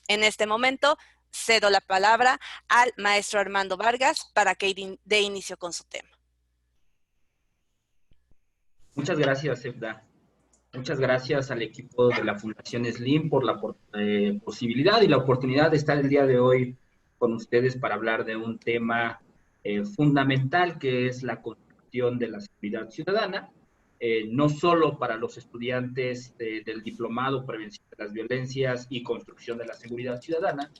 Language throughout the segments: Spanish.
En este momento cedo la palabra al maestro Armando Vargas para que dé inicio con su tema. Muchas gracias, Efda. Muchas gracias al equipo de la Fundación SLIM por la posibilidad y la oportunidad de estar el día de hoy con ustedes para hablar de un tema fundamental que es la construcción de la seguridad ciudadana, no solo para los estudiantes del diplomado Prevención de las Violencias y Construcción de la Seguridad Ciudadana,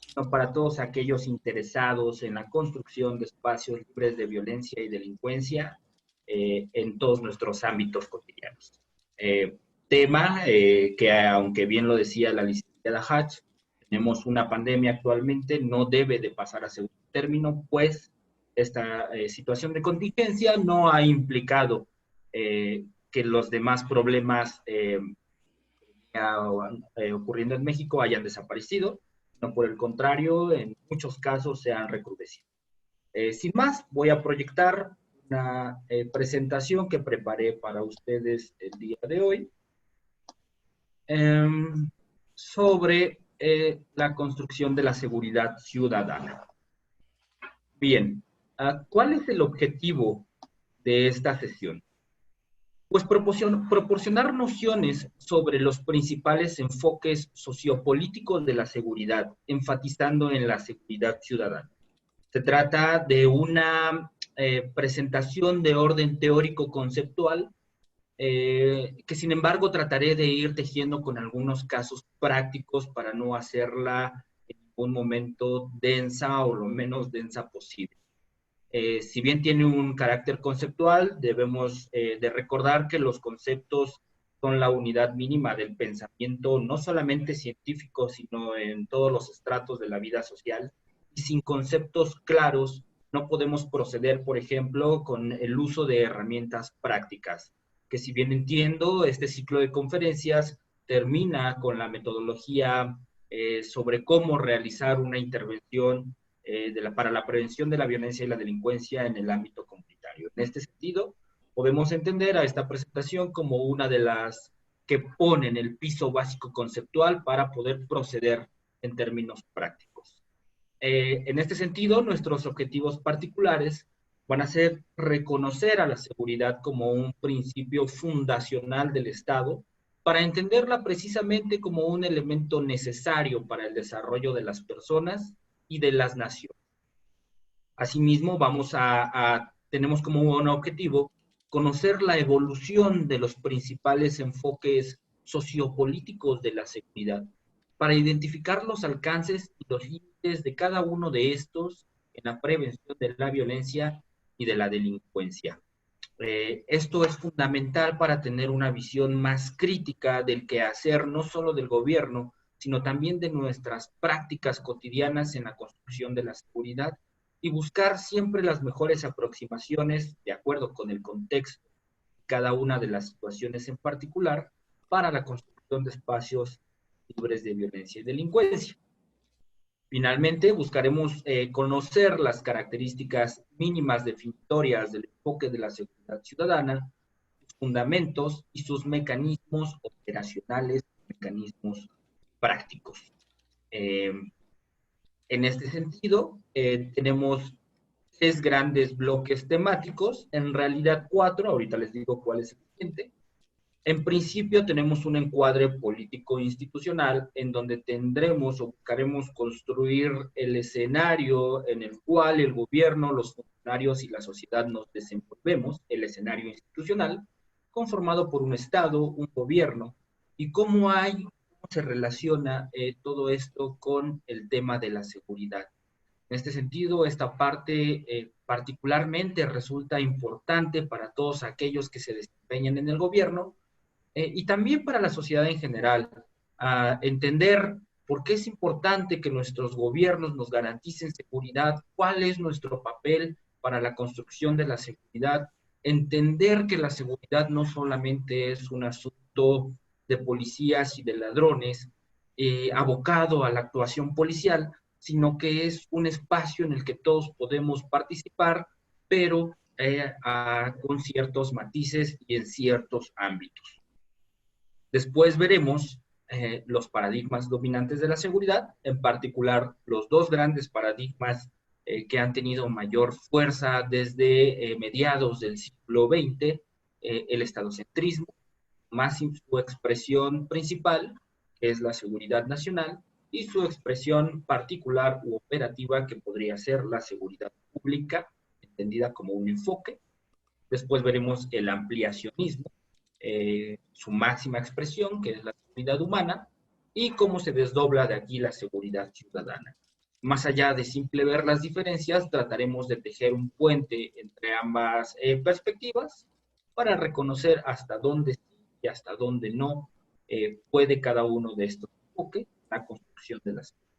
sino para todos aquellos interesados en la construcción de espacios libres de violencia y delincuencia en todos nuestros ámbitos cotidianos. Tema que, aunque bien lo decía la licenciada Hatch, tenemos una pandemia actualmente, no debe de pasar a segundo término, pues esta situación de contingencia no ha implicado que los demás problemas ocurriendo en México hayan desaparecido, no por el contrario, en muchos casos se han recrudecido. Sin más, voy a proyectar una presentación que preparé para ustedes el día de hoy sobre la construcción de la seguridad ciudadana. Bien, ¿cuál es el objetivo de esta sesión? Pues proporcionar nociones sobre los principales enfoques sociopolíticos de la seguridad, enfatizando en la seguridad ciudadana. Se trata de una presentación de orden teórico-conceptual que sin embargo trataré de ir tejiendo con algunos casos prácticos para no hacerla en ningún momento densa o lo menos densa posible. Si bien tiene un carácter conceptual, debemos de recordar que los conceptos son la unidad mínima del pensamiento, no solamente científico, sino en todos los estratos de la vida social. Y sin conceptos claros, no podemos proceder, por ejemplo, con el uso de herramientas prácticas, que si bien entiendo, este ciclo de conferencias termina con la metodología sobre cómo realizar una intervención para la prevención de la violencia y la delincuencia en el ámbito comunitario. En este sentido, podemos entender a esta presentación como una de las que ponen el piso básico conceptual para poder proceder en términos prácticos. En este sentido, nuestros objetivos particulares van a ser reconocer a la seguridad como un principio fundacional del Estado para entenderla precisamente como un elemento necesario para el desarrollo de las personas y de las naciones. Asimismo, tenemos como un objetivo conocer la evolución de los principales enfoques sociopolíticos de la seguridad para identificar los alcances y los límites de cada uno de estos en la prevención de la violencia y de la delincuencia. Esto es fundamental para tener una visión más crítica del quehacer no solo del gobierno, sino también de nuestras prácticas cotidianas en la construcción de la seguridad y buscar siempre las mejores aproximaciones de acuerdo con el contexto de cada una de las situaciones en particular para la construcción de espacios libres de violencia y delincuencia. Finalmente, buscaremos conocer las características mínimas definitorias del enfoque de la seguridad ciudadana, sus fundamentos y sus mecanismos operacionales, mecanismos prácticos. En este sentido, tenemos 3 grandes bloques temáticos, en realidad 4, ahorita les digo cuál es el siguiente. En principio tenemos un encuadre político-institucional en donde tendremos o buscaremos construir el escenario en el cual el gobierno, los funcionarios y la sociedad nos desenvolvemos, el escenario institucional, conformado por un Estado, un gobierno, y cómo se relaciona todo esto con el tema de la seguridad. En este sentido, esta parte particularmente resulta importante para todos aquellos que se desempeñan en el gobierno, y también para la sociedad en general, a entender por qué es importante que nuestros gobiernos nos garanticen seguridad, cuál es nuestro papel para la construcción de la seguridad, entender que la seguridad no solamente es un asunto de policías y de ladrones abocado a la actuación policial, sino que es un espacio en el que todos podemos participar, pero con ciertos matices y en ciertos ámbitos. Después veremos los paradigmas dominantes de la seguridad, en particular los dos grandes paradigmas que han tenido mayor fuerza desde mediados del siglo XX, el estadocentrismo, más su expresión principal, que es la seguridad nacional, y su expresión particular u operativa, que podría ser la seguridad pública, entendida como un enfoque. Después veremos el ampliacionismo, su máxima expresión, que es la seguridad humana, y cómo se desdobla de aquí la seguridad ciudadana. Más allá de simple ver las diferencias, trataremos de tejer un puente entre ambas perspectivas para reconocer hasta dónde sí y hasta dónde no puede cada uno de estos enfoques la construcción de la seguridad.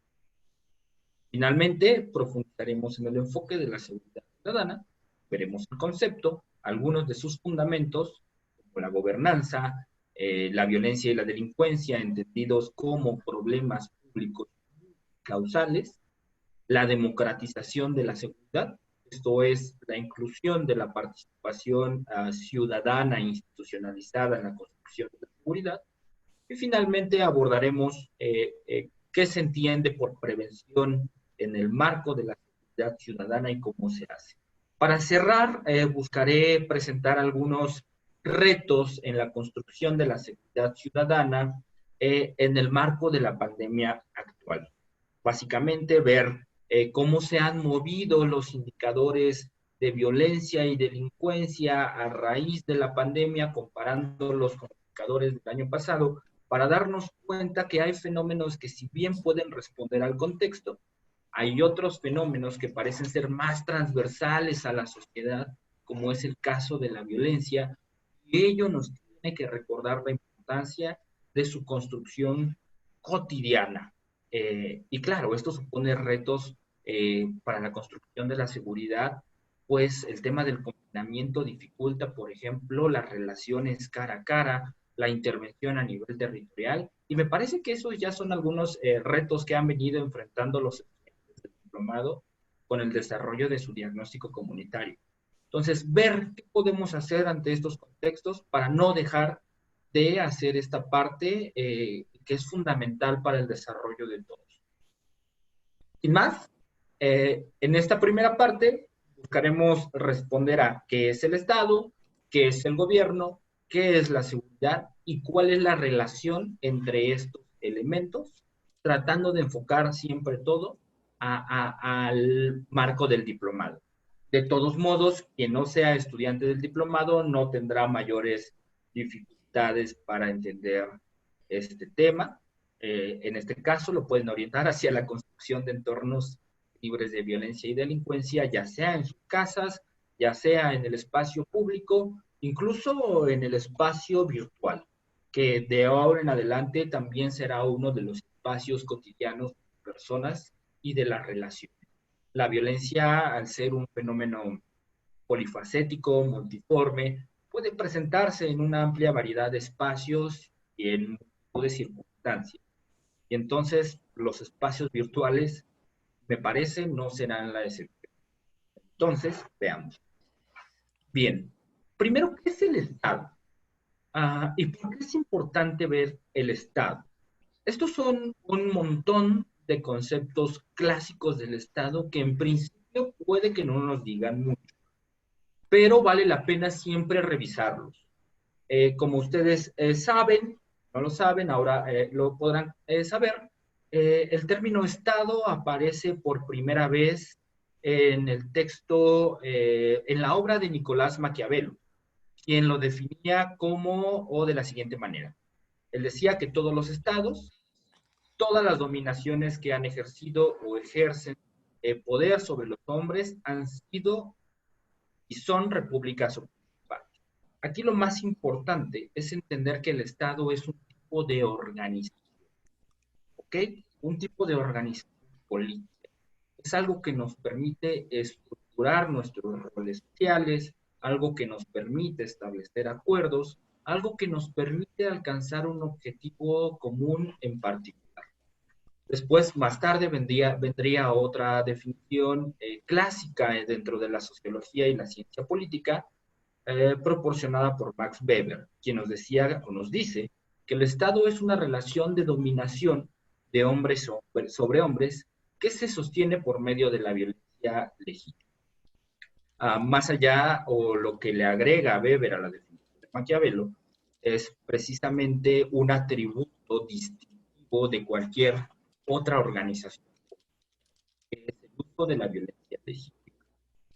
Finalmente, profundizaremos en el enfoque de la seguridad ciudadana, veremos el concepto, algunos de sus fundamentos, como la gobernanza, la violencia y la delincuencia, entendidos como problemas públicos causales, la democratización de la seguridad, esto es, la inclusión de la participación ciudadana e institucionalizada en la construcción de la seguridad, y finalmente abordaremos qué se entiende por prevención en el marco de la seguridad ciudadana y cómo se hace. Para cerrar, buscaré presentar algunos retos en la construcción de la seguridad ciudadana en el marco de la pandemia actual. Básicamente, ver cómo se han movido los indicadores de violencia y delincuencia a raíz de la pandemia, comparándolos con los indicadores del año pasado, para darnos cuenta que hay fenómenos que, si bien pueden responder al contexto, hay otros fenómenos que parecen ser más transversales a la sociedad, como es el caso de la violencia, y ello nos tiene que recordar la importancia de su construcción cotidiana. Y claro, esto supone retos para la construcción de la seguridad, pues el tema del confinamiento dificulta, por ejemplo, las relaciones cara a cara, la intervención a nivel territorial, y me parece que esos ya son algunos retos que han venido enfrentando los estudiantes del diplomado con el desarrollo de su diagnóstico comunitario. Entonces, ver qué podemos hacer ante estos contextos para no dejar de hacer esta parte que es fundamental para el desarrollo de todos. Sin más, en esta primera parte buscaremos responder a qué es el Estado, qué es el gobierno, qué es la seguridad y cuál es la relación entre estos elementos, tratando de enfocar siempre todo al marco del diplomado. De todos modos, quien no sea estudiante del diplomado no tendrá mayores dificultades para entender este tema. En este caso, lo pueden orientar hacia la construcción de entornos libres de violencia y delincuencia, ya sea en sus casas, ya sea en el espacio público, incluso en el espacio virtual, que de ahora en adelante también será uno de los espacios cotidianos de personas y de las relaciones. La violencia, al ser un fenómeno polifacético, multiforme, puede presentarse en una amplia variedad de espacios y en un tipo de circunstancias. Y entonces los espacios virtuales, me parece, no serán la excepción. Entonces, veamos. Bien, primero, ¿qué es el Estado? ¿Y por qué es importante ver el Estado? Estos son un montón de conceptos clásicos del Estado que en principio puede que no nos digan mucho, pero vale la pena siempre revisarlos. Como ustedes saben, no lo saben, ahora lo podrán saber, el término Estado aparece por primera vez en el texto, en la obra de Nicolás Maquiavelo, quien lo definía como, o de la siguiente manera. Él decía que todos los estados, todas las dominaciones que han ejercido o ejercen poder sobre los hombres han sido y son repúblicas ocupadas. Aquí lo más importante es entender que el Estado es un tipo de organización, ¿ok? Un tipo de organización política. Es algo que nos permite estructurar nuestros roles sociales, algo que nos permite establecer acuerdos, algo que nos permite alcanzar un objetivo común en particular. Después, más tarde, vendría otra definición clásica dentro de la sociología y la ciencia política, proporcionada por Max Weber, quien nos decía o nos dice que el Estado es una relación de dominación de hombres sobre hombres que se sostiene por medio de la violencia legítima. Más allá, o lo que le agrega a Weber a la definición de Maquiavelo, es precisamente un atributo distintivo de cualquier otra organización, que es el uso de la violencia legítima.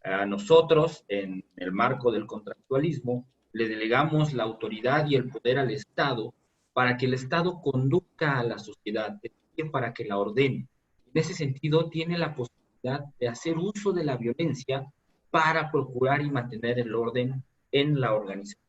A nosotros, en el marco del contractualismo, le delegamos la autoridad y el poder al Estado para que el Estado conduzca a la sociedad, es decir, para que la ordene. En ese sentido, tiene la posibilidad de hacer uso de la violencia para procurar y mantener el orden en la organización.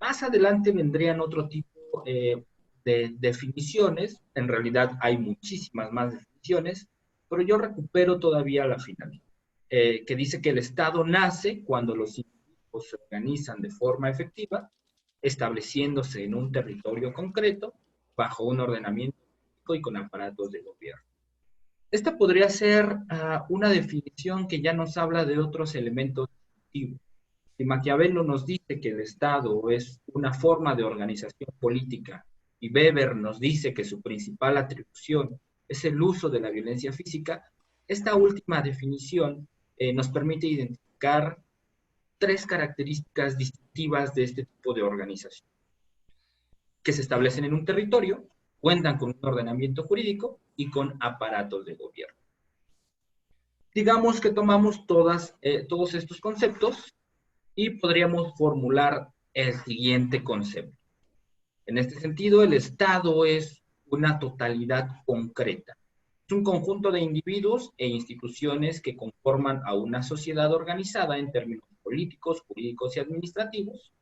Más adelante vendrían otro tipo de definiciones, en realidad hay muchísimas más definiciones, pero yo recupero todavía la final, que dice que el Estado nace cuando los individuos se organizan de forma efectiva, estableciéndose en un territorio concreto, bajo un ordenamiento político y con aparatos de gobierno. Esta podría ser una definición que ya nos habla de otros elementos distintivos. Si Maquiavelo nos dice que el Estado es una forma de organización política y Weber nos dice que su principal atribución es el uso de la violencia física, esta última definición nos permite identificar tres características distintivas de este tipo de organización, que se establecen en un territorio, cuentan con un ordenamiento jurídico y con aparatos de gobierno. Digamos que tomamos todos estos conceptos y podríamos formular el siguiente concepto. En este sentido, el Estado es una totalidad concreta. Es un conjunto de individuos e instituciones que conforman a una sociedad organizada en términos políticos, jurídicos y administrativos,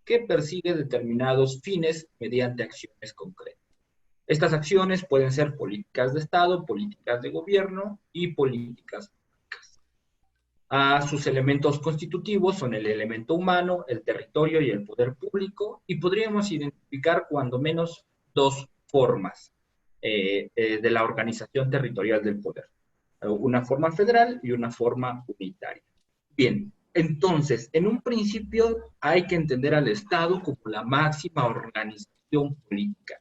que persigue determinados fines mediante acciones concretas. Estas acciones pueden ser políticas de Estado, políticas de gobierno y políticas públicas. Sus elementos constitutivos son el elemento humano, el territorio y el poder público, y podríamos identificar cuando menos dos formas de la organización territorial del poder. Una forma federal y una forma unitaria. Bien, entonces, en un principio hay que entender al Estado como la máxima organización política.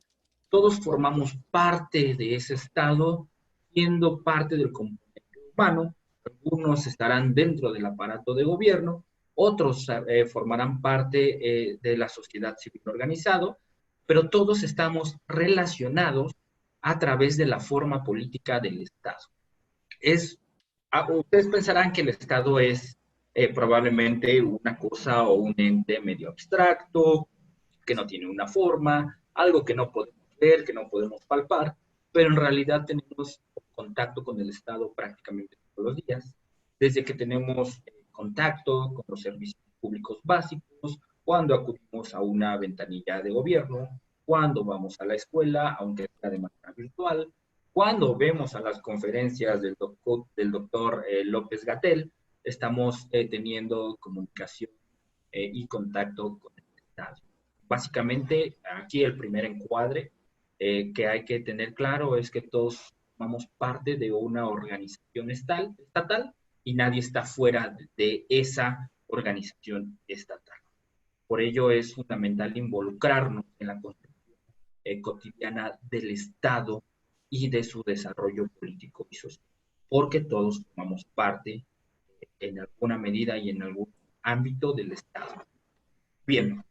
Todos formamos parte de ese Estado, siendo parte del componente humano. Algunos estarán dentro del aparato de gobierno, otros formarán parte de la sociedad civil organizada, pero todos estamos relacionados a través de la forma política del Estado. Ustedes pensarán que el Estado es probablemente una cosa o un ente medio abstracto, que no tiene una forma, algo que no podemos ver, que no podemos palpar, pero en realidad tenemos contacto con el Estado prácticamente todos los días, desde que tenemos contacto con los servicios públicos básicos, cuando acudimos a una ventanilla de gobierno, cuando vamos a la escuela, aunque sea de manera virtual, cuando vemos a las conferencias del doctor López Gatell, estamos teniendo comunicación y contacto con el Estado. Básicamente, aquí el primer encuadre que hay que tener claro es que todos formamos parte de una organización estatal y nadie está fuera de esa organización estatal. Por ello es fundamental involucrarnos en la construcción cotidiana del Estado y de su desarrollo político y social, porque todos formamos parte en alguna medida y en algún ámbito del Estado. Bien,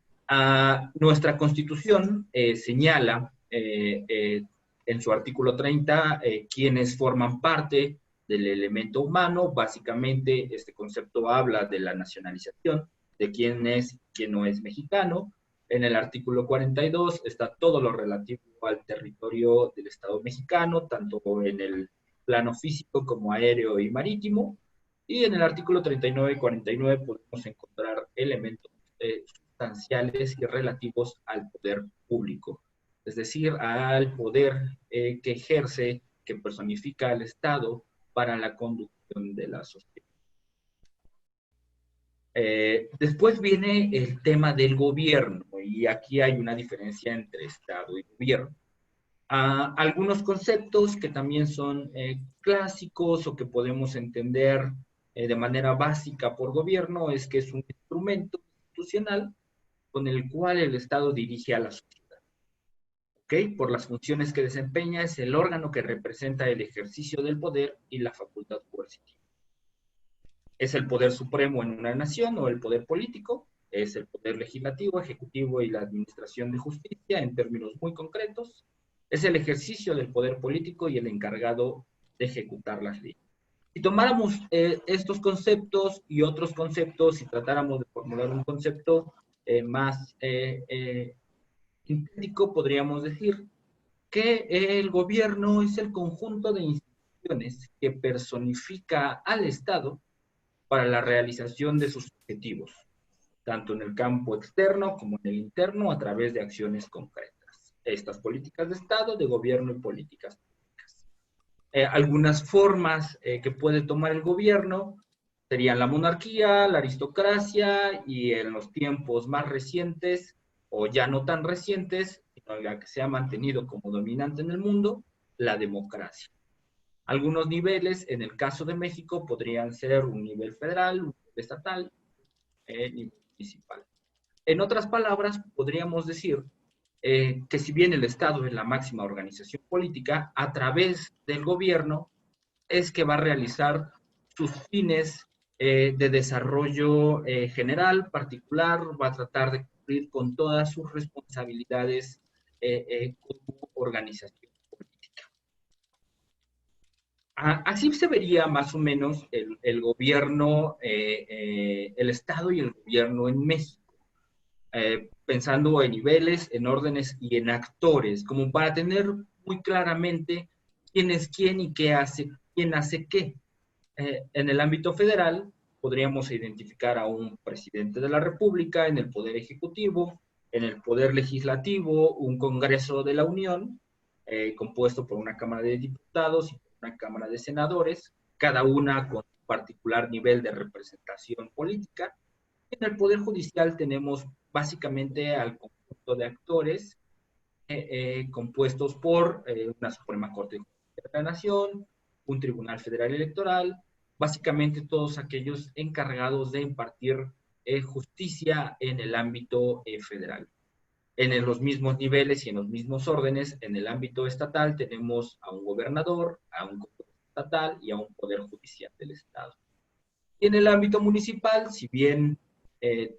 nuestra Constitución señala en su artículo 30 quienes forman parte del elemento humano. Básicamente, este concepto habla de la nacionalización, de quién es y quién no es mexicano. En el artículo 42 está todo lo relativo al territorio del Estado mexicano, tanto en el plano físico como aéreo y marítimo. Y en el artículo 39 y 49 podemos encontrar elementos sustanciales y relativos al poder público, es decir, al poder que ejerce, que personifica el Estado para la conducción de la sociedad. Después viene el tema del gobierno, y aquí hay una diferencia entre Estado y gobierno. Algunos conceptos que también son clásicos o que podemos entender de manera básica por gobierno es que es un instrumento institucional con el cual el Estado dirige a la sociedad. ¿Ok? Por las funciones que desempeña, es el órgano que representa el ejercicio del poder y la facultad coercitiva. Es el poder supremo en una nación o el poder político, es el poder legislativo, ejecutivo y la administración de justicia en términos muy concretos, es el ejercicio del poder político y el encargado de ejecutar las leyes. Si tomáramos estos conceptos y otros conceptos y tratáramos de formular un concepto más sintético, podríamos decir que el gobierno es el conjunto de instituciones que personifica al Estado para la realización de sus objetivos, tanto en el campo externo como en el interno, a través de acciones concretas. Estas políticas de Estado, de gobierno y políticas públicas. Algunas formas que puede tomar el gobierno serían la monarquía, la aristocracia y en los tiempos más recientes, o ya no tan recientes, sino la que se ha mantenido como dominante en el mundo, la democracia. Algunos niveles, en el caso de México, podrían ser un nivel federal, un nivel estatal, nivel municipal. En otras palabras, podríamos decir que si bien el Estado es la máxima organización política, a través del gobierno es que va a realizar sus fines de desarrollo general, particular, va a tratar de cumplir con todas sus responsabilidades como organización política. Así se vería más o menos el gobierno, el Estado y el gobierno en México. Pensando en niveles, en órdenes y en actores, como para tener muy claramente quién es quién y qué hace, quién hace qué. En el ámbito federal, podríamos identificar a un presidente de la República, en el Poder Ejecutivo, en el Poder Legislativo, un Congreso de la Unión, compuesto por una Cámara de Diputados y una Cámara de Senadores, cada una con un particular nivel de representación política. En el Poder Judicial tenemos básicamente al conjunto de actores compuestos por una Suprema Corte de la Nación, un Tribunal Federal Electoral, básicamente todos aquellos encargados de impartir justicia en el ámbito federal. En los mismos niveles y en los mismos órdenes, en el ámbito estatal tenemos a un gobernador, a un Congreso estatal y a un Poder Judicial del Estado. Y en el ámbito municipal, si bien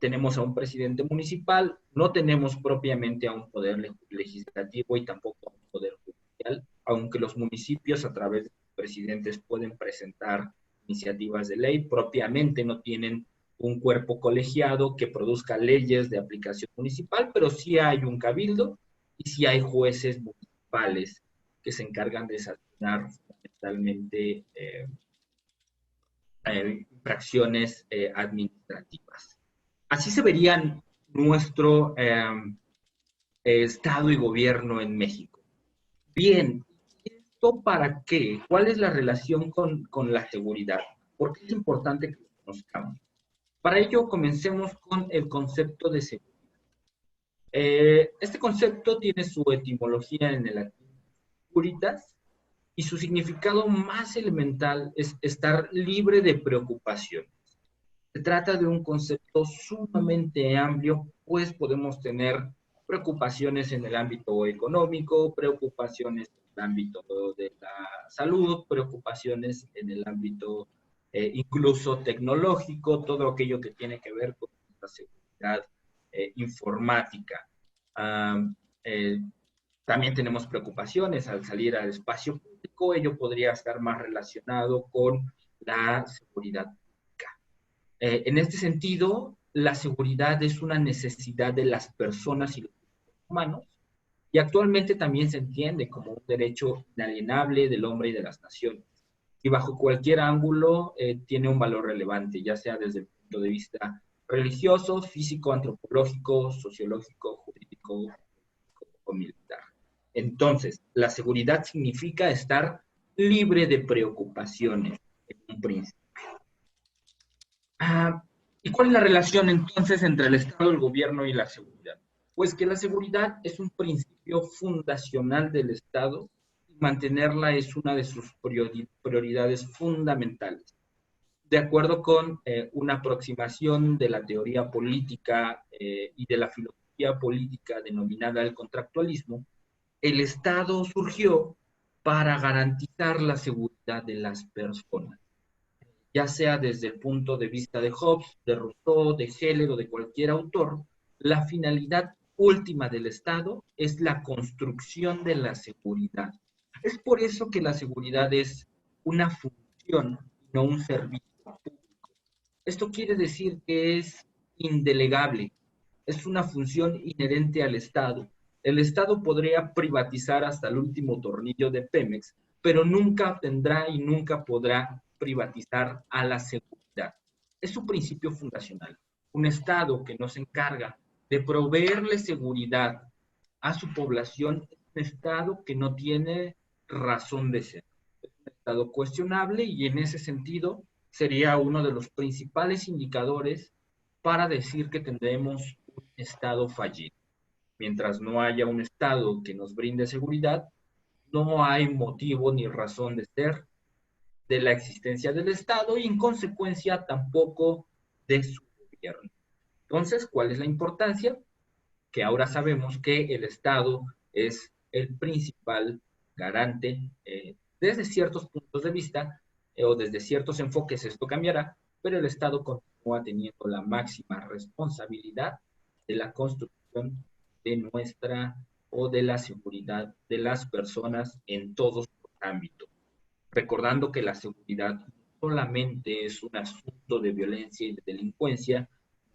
tenemos a un presidente municipal, no tenemos propiamente a un poder legislativo y tampoco a un poder judicial, aunque los municipios a través de sus presidentes pueden presentar iniciativas de ley, propiamente no tienen un cuerpo colegiado que produzca leyes de aplicación municipal, pero sí hay un cabildo y sí hay jueces municipales que se encargan de sancionar fundamentalmente infracciones administrativas. Así se verían nuestro Estado y gobierno en México. Bien, ¿esto para qué? ¿Cuál es la relación con la seguridad? ¿Por qué es importante que lo conozcamos? Para ello, comencemos con el concepto de seguridad. Este concepto tiene su etimología en el latín securitas, y su significado más elemental es estar libre de preocupaciones. Se trata de un concepto sumamente amplio, pues podemos tener preocupaciones en el ámbito económico, preocupaciones en el ámbito de la salud, preocupaciones en el ámbito incluso tecnológico, todo aquello que tiene que ver con la seguridad informática. También tenemos preocupaciones al salir al espacio público, ello podría estar más relacionado con la seguridad pública. En este sentido, la seguridad es una necesidad de las personas y los humanos, y actualmente también se entiende como un derecho inalienable del hombre y de las naciones. Y bajo cualquier ángulo tiene un valor relevante, ya sea desde el punto de vista religioso, físico, antropológico, sociológico, jurídico o militar. Entonces, la seguridad significa estar libre de preocupaciones en un principio. ¿Y cuál es la relación entonces entre el Estado, el gobierno y la seguridad? Pues que la seguridad es un principio fundacional del Estado y mantenerla es una de sus prioridades fundamentales. de acuerdo con una aproximación de la teoría política y de la filosofía política denominada el contractualismo, el Estado surgió para garantizar la seguridad de las personas, ya sea desde el punto de vista de Hobbes, de Rousseau, de Heller o de cualquier autor. La finalidad última del Estado es la construcción de la seguridad. Es por eso que la seguridad es una función, no un servicio público. Esto quiere decir que es indelegable, es una función inherente al Estado. El Estado podría privatizar hasta el último tornillo de Pemex, pero nunca tendrá y nunca podrá privatizar a la seguridad. Es su principio fundacional. Un Estado que no se encarga de proveerle seguridad a su población es un Estado que no tiene razón de ser. Es un Estado cuestionable y en ese sentido sería uno de los principales indicadores para decir que tendremos un Estado fallido. Mientras no haya un Estado que nos brinde seguridad, no hay motivo ni razón de ser de la existencia del Estado y en consecuencia tampoco de su gobierno. Entonces, ¿cuál es la importancia? Que ahora sabemos que el Estado es el principal garante desde ciertos puntos de vista o desde ciertos enfoques esto cambiará, pero el Estado continúa teniendo la máxima responsabilidad de la construcción de nuestra o de la seguridad de las personas en todos los ámbitos. Recordando que la seguridad no solamente es un asunto de violencia y de delincuencia,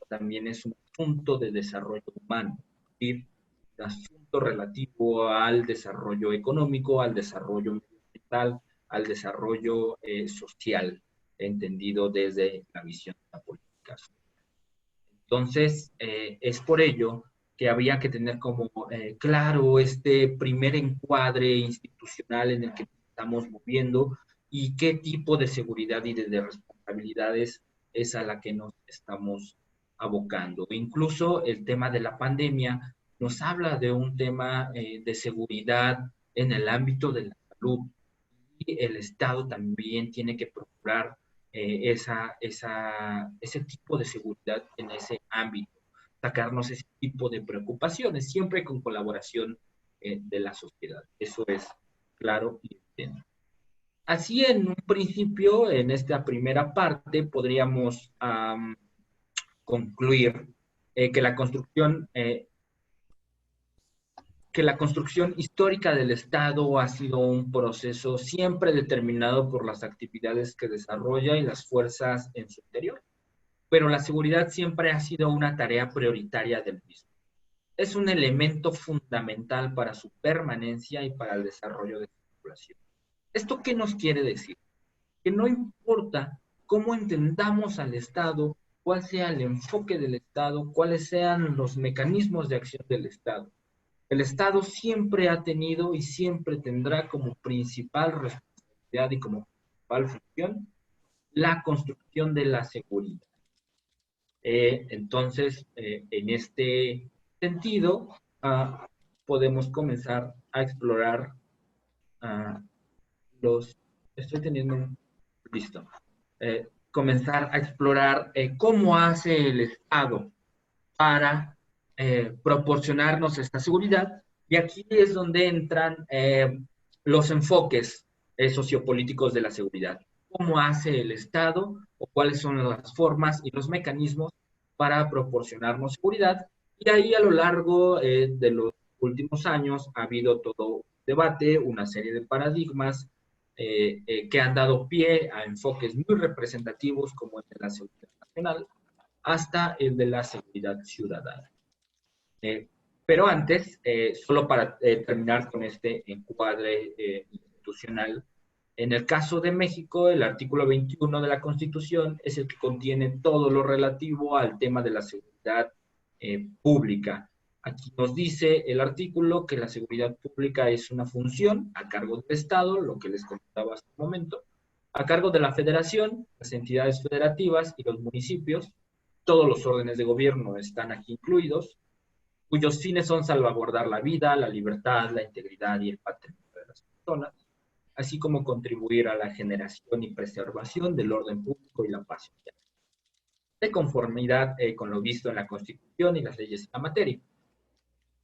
también es un asunto de desarrollo humano, es decir, un asunto relativo al desarrollo económico, al desarrollo ambiental, al desarrollo social, entendido desde la visión de la política social. Entonces, es por ello que había que tener como claro este primer encuadre institucional en el que estamos moviendo y qué tipo de seguridad y de responsabilidades es a la que nos estamos abocando. Incluso el tema de la pandemia nos habla de un tema de seguridad en el ámbito de la salud y el Estado también tiene que procurar ese tipo de seguridad en ese ámbito, sacarnos ese tipo de preocupaciones, siempre con colaboración de la sociedad. Eso es claro y evidente. Así en un principio, en esta primera parte, podríamos concluir que la construcción histórica del Estado ha sido un proceso siempre determinado por las actividades que desarrolla y las fuerzas en su interior, pero la seguridad siempre ha sido una tarea prioritaria del mismo. Es un elemento fundamental para su permanencia y para el desarrollo de su población. ¿Esto qué nos quiere decir? Que no importa cómo entendamos al Estado, cuál sea el enfoque del Estado, cuáles sean los mecanismos de acción del Estado. El Estado siempre ha tenido y siempre tendrá como principal responsabilidad y como principal función la construcción de la seguridad. Entonces, en este sentido, podemos comenzar a explorar Estoy teniendo listo. Comenzar a explorar cómo hace el Estado para proporcionarnos esta seguridad. Y aquí es donde entran los enfoques sociopolíticos de la seguridad. ¿Cómo hace el Estado o cuáles son las formas y los mecanismos para proporcionarnos seguridad? Y ahí a lo largo de los últimos años ha habido todo un debate, una serie de paradigmas que han dado pie a enfoques muy representativos como el de la seguridad nacional hasta el de la seguridad ciudadana. Pero antes, solo para terminar con este encuadre institucional, en el caso de México, el artículo 21 de la Constitución es el que contiene todo lo relativo al tema de la seguridad pública. Aquí nos dice el artículo que la seguridad pública es una función a cargo del Estado, lo que les comentaba hasta el momento, a cargo de la Federación, las entidades federativas y los municipios. Todos los órdenes de gobierno están aquí incluidos, cuyos fines son salvaguardar la vida, la libertad, la integridad y el patrimonio de las personas, así como contribuir a la generación y preservación del orden público y la paz social, de conformidad con lo visto en la Constitución y las leyes en la materia.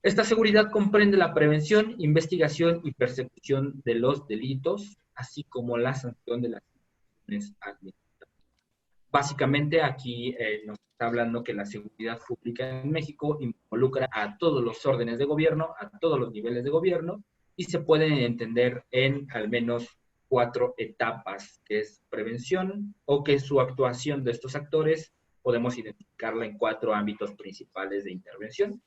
Esta seguridad comprende la prevención, investigación y persecución de los delitos, así como la sanción de las acciones administrativas. Básicamente aquí nos está hablando que la seguridad pública en México involucra a todos los órdenes de gobierno, a todos los niveles de gobierno, y se puede entender en al menos 4 etapas, que es prevención, o que su actuación de estos actores podemos identificarla en 4 ámbitos principales de intervención: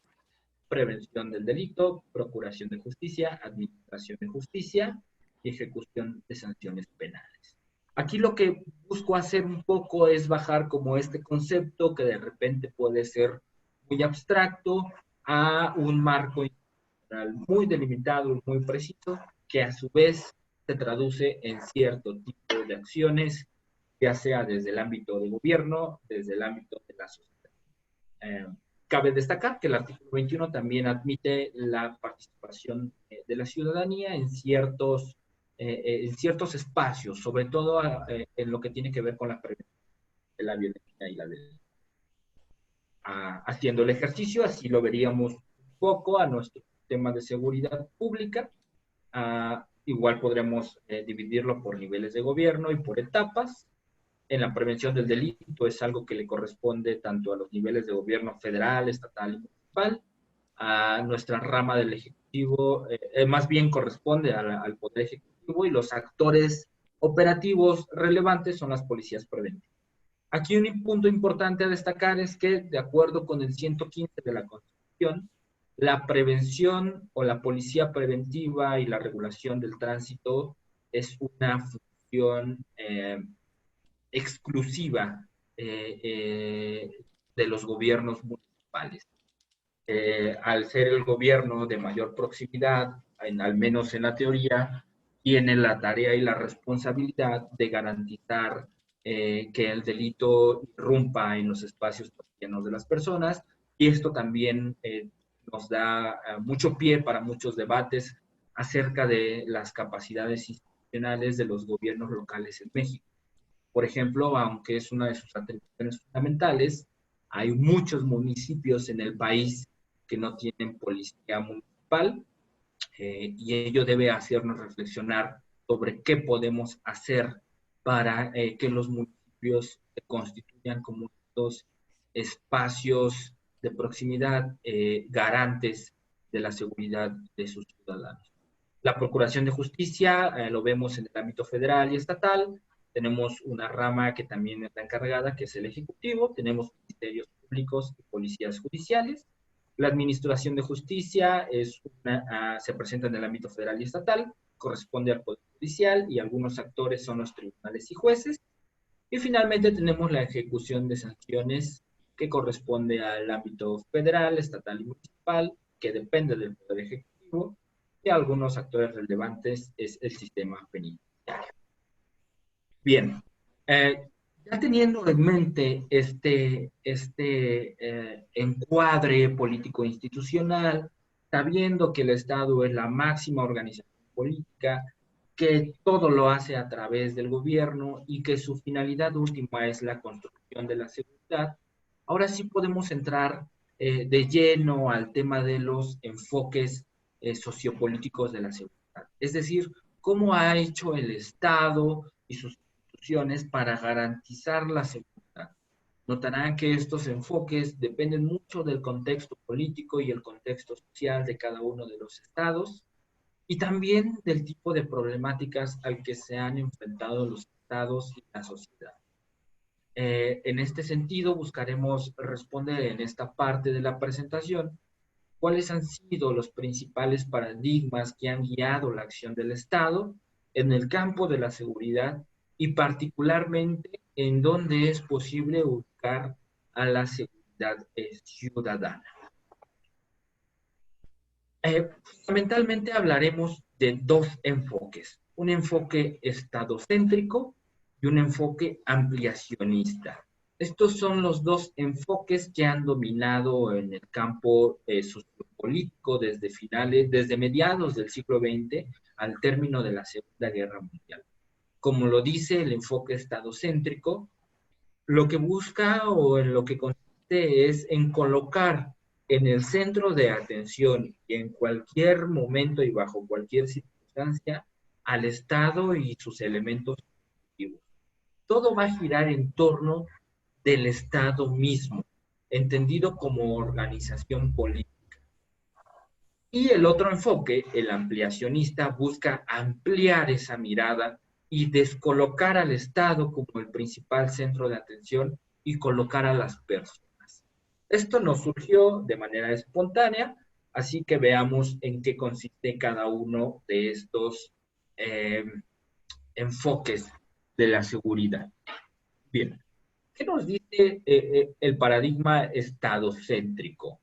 prevención del delito, procuración de justicia, administración de justicia y ejecución de sanciones penales. Aquí lo que busco hacer un poco es bajar como este concepto que de repente puede ser muy abstracto a un marco institucional muy delimitado y muy preciso, que a su vez se traduce en cierto tipo de acciones, ya sea desde el ámbito de gobierno, desde el ámbito de la sociedad. Cabe destacar que el artículo 21 también admite la participación de la ciudadanía en ciertos espacios, sobre todo en lo que tiene que ver con la prevención de la violencia y la violencia. Haciendo el ejercicio, así lo veríamos un poco a nuestro tema de seguridad pública. Igual podremos dividirlo por niveles de gobierno y por etapas. En la prevención del delito es algo que le corresponde tanto a los niveles de gobierno federal, estatal y municipal. A nuestra rama del Ejecutivo, más bien corresponde al Poder Ejecutivo, y los actores operativos relevantes son las policías preventivas. Aquí un punto importante a destacar es que, de acuerdo con el 115 de la Constitución, la prevención o la policía preventiva y la regulación del tránsito es una función exclusiva de los gobiernos municipales. Al ser el gobierno de mayor proximidad, al menos en la teoría, tiene la tarea y la responsabilidad de garantizar que el delito irrumpa en los espacios cotidianos de las personas, y esto también nos da mucho pie para muchos debates acerca de las capacidades institucionales de los gobiernos locales en México. Por ejemplo, aunque es una de sus atribuciones fundamentales, hay muchos municipios en el país que no tienen policía municipal, y ello debe hacernos reflexionar sobre qué podemos hacer para que los municipios se constituyan como estos espacios de proximidad garantes de la seguridad de sus ciudadanos. La procuración de justicia lo vemos en el ámbito federal y estatal. Tenemos una rama que también está encargada, que es el Ejecutivo. Tenemos ministerios públicos y policías judiciales. La administración de justicia se presenta en el ámbito federal y estatal, corresponde al Poder Judicial, y algunos actores son los tribunales y jueces. Y finalmente tenemos la ejecución de sanciones, que corresponde al ámbito federal, estatal y municipal, que depende del Poder Ejecutivo, y algunos actores relevantes es el sistema penitenciario. Bien, ya teniendo en mente este encuadre político-institucional, sabiendo que el Estado es la máxima organización política, que todo lo hace a través del gobierno y que su finalidad última es la construcción de la seguridad, ahora sí podemos entrar de lleno al tema de los enfoques sociopolíticos de la seguridad. Es decir, cómo ha hecho el Estado y sus instituciones para garantizar la seguridad. Notarán que estos enfoques dependen mucho del contexto político y el contexto social de cada uno de los estados, y también del tipo de problemáticas al que se han enfrentado los estados y la sociedad. En este sentido, buscaremos responder en esta parte de la presentación cuáles han sido los principales paradigmas que han guiado la acción del Estado en el campo de la seguridad, y particularmente en dónde es posible ubicar a la seguridad ciudadana. Fundamentalmente hablaremos de 2 enfoques: un enfoque estadocéntrico y un enfoque ampliacionista. Estos son los dos enfoques que han dominado en el campo sociopolítico desde mediados del siglo XX al término de la Segunda Guerra Mundial. Como lo dice el enfoque estadocéntrico, lo que busca o en lo que consiste es en colocar en el centro de atención y en cualquier momento y bajo cualquier circunstancia al Estado y sus elementos activos. Todo va a girar en torno del Estado mismo, entendido como organización política. Y el otro enfoque, el ampliacionista, busca ampliar esa mirada y descolocar al Estado como el principal centro de atención y colocar a las personas. Esto nos surgió de manera espontánea, así que veamos en qué consiste cada uno de estos enfoques de la seguridad. Bien, ¿qué nos dice el paradigma estadocéntrico?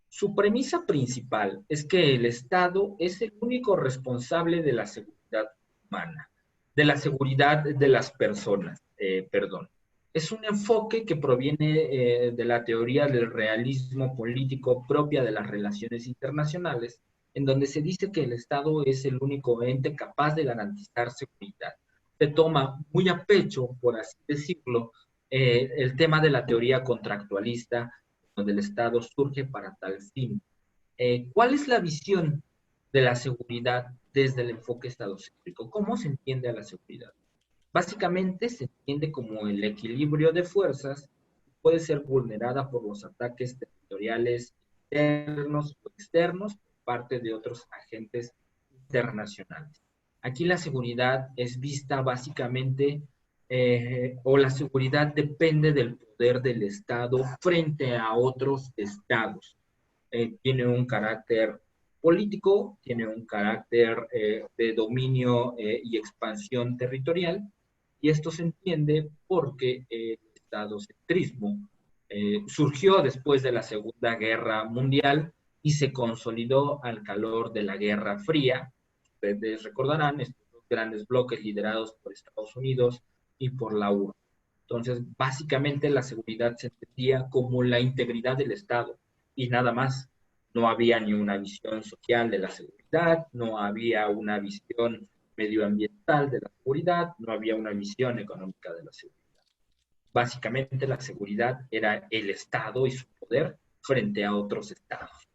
Su premisa principal es que el Estado es el único responsable de la seguridad humana, de la seguridad de las personas, perdón. Es un enfoque que proviene de la teoría del realismo político propia de las relaciones internacionales, en donde se dice que el Estado es el único ente capaz de garantizar seguridad. Se toma muy a pecho, por así decirlo, el tema de la teoría contractualista, donde el Estado surge para tal fin. ¿Cuál es la visión de la seguridad desde el enfoque estadocéntrico? ¿Cómo se entiende a la seguridad? Básicamente se entiende como el equilibrio de fuerzas que puede ser vulnerada por los ataques territoriales internos o externos por parte de otros agentes internacionales. Aquí la seguridad es vista básicamente, o la seguridad depende del poder del Estado frente a otros estados. Tiene un carácter político, tiene un carácter de dominio y expansión territorial, y esto se entiende porque el estadocentrismo surgió después de la Segunda Guerra Mundial y se consolidó al calor de la Guerra Fría. Ustedes recordarán estos dos grandes bloques liderados por Estados Unidos y por la URSS. Entonces, básicamente la seguridad se entendía como la integridad del Estado y nada más. No había ni una visión social de la seguridad, no había una visión medioambiental de la seguridad, no había una visión económica de la seguridad. Básicamente la seguridad era el Estado y su poder frente a otros estados.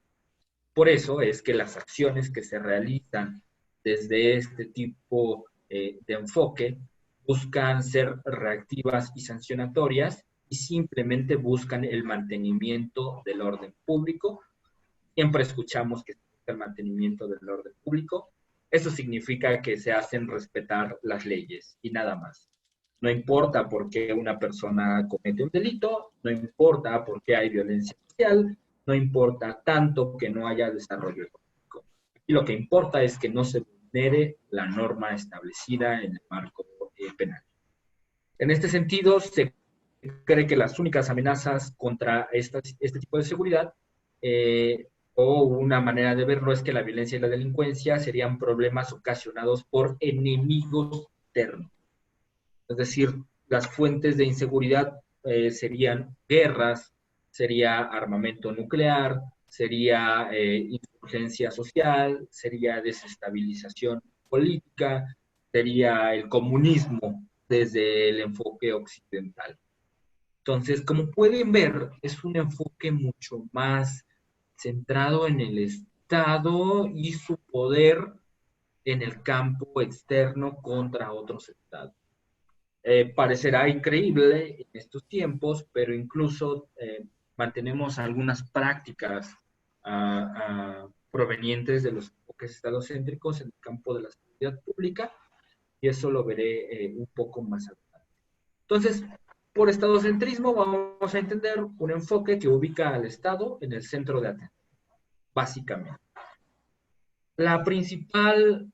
Por eso es que las acciones que se realizan desde este tipo de enfoque buscan ser reactivas y sancionatorias y simplemente buscan el mantenimiento del orden público. Siempre escuchamos que se busca el mantenimiento del orden público. Eso significa que se hacen respetar las leyes y nada más. No importa por qué una persona comete un delito, no importa por qué hay violencia social, no importa tanto que no haya desarrollo económico. Y lo que importa es que no se vulnere la norma establecida en el marco penal. En este sentido, se cree que las únicas amenazas contra este tipo de seguridad, o una manera de verlo, es que la violencia y la delincuencia serían problemas ocasionados por enemigos internos. Es decir, las fuentes de inseguridad serían guerras, sería armamento nuclear, sería insurgencia social, sería desestabilización política, sería el comunismo desde el enfoque occidental. Entonces, como pueden ver, es un enfoque mucho más centrado en el Estado y su poder en el campo externo contra otros estados. Parecerá increíble en estos tiempos, pero incluso mantenemos algunas prácticas provenientes de los enfoques estadocéntricos en el campo de la seguridad pública, y eso lo veré un poco más adelante. Entonces, por estadocentrismo vamos a entender un enfoque que ubica al Estado en el centro de atención, básicamente. La principal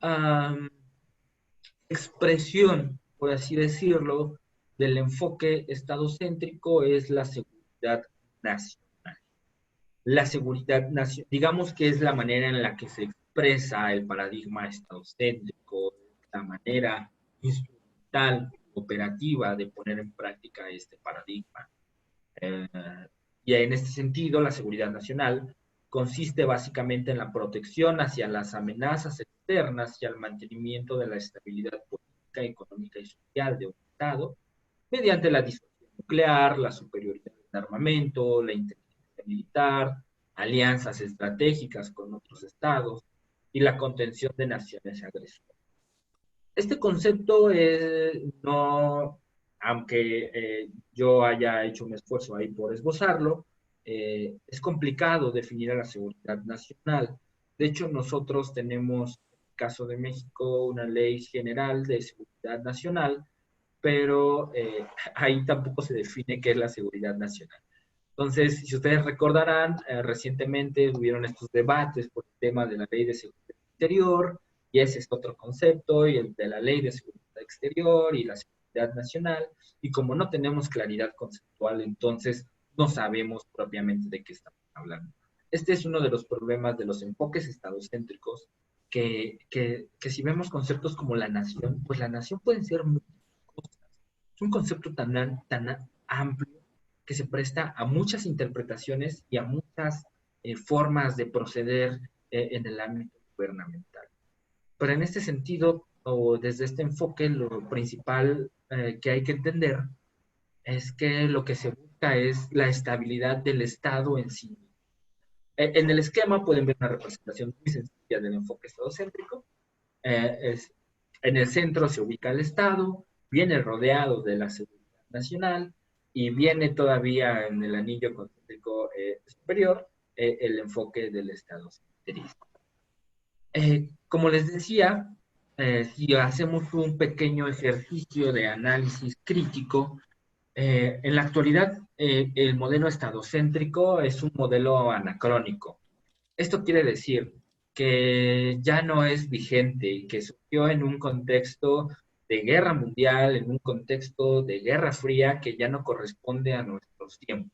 expresión, por así decirlo, del enfoque estadocéntrico es la seguridad nacional. La seguridad nacional, digamos que es la manera en la que se expresa el paradigma estadocéntrico, la manera instrumental, operativa de poner en práctica este paradigma. Eh, y en este sentido, la seguridad nacional consiste básicamente en la protección hacia las amenazas externas y al mantenimiento de la estabilidad política, económica y social de un Estado mediante la disuasión nuclear, la superioridad del armamento, la inteligencia militar, alianzas estratégicas con otros estados y la contención de naciones agresoras. Este concepto no, aunque yo haya hecho un esfuerzo ahí por esbozarlo, es complicado definir a la seguridad nacional. De hecho, nosotros tenemos, en el caso de México, una ley general de seguridad nacional, pero ahí tampoco se define qué es la seguridad nacional. Entonces, si ustedes recordarán, recientemente hubieron estos debates por el tema de la ley de seguridad exterior, y ese es otro concepto, y el de la ley de seguridad exterior y la seguridad nacional, y como no tenemos claridad conceptual, entonces no sabemos propiamente de qué estamos hablando. Este es uno de los problemas de los enfoques estadocéntricos, que si vemos conceptos como la nación, pues la nación pueden ser muchas cosas. Es un concepto tan amplio que se presta a muchas interpretaciones y a muchas formas de proceder en el ámbito gubernamental. Pero en este sentido, o desde este enfoque, lo principal que hay que entender es que lo que se busca es la estabilidad del Estado en sí. En el esquema pueden ver una representación muy sencilla del enfoque estadocéntrico. Es, en el centro se ubica el Estado, viene rodeado de la seguridad nacional y viene todavía en el anillo concéntrico superior el enfoque del Estado centrista. Como les decía, si hacemos un pequeño ejercicio de análisis crítico, en la actualidad el modelo estadocéntrico es un modelo anacrónico. Esto quiere decir que ya no es vigente y que surgió en un contexto de guerra mundial, en un contexto de guerra fría que ya no corresponde a nuestros tiempos.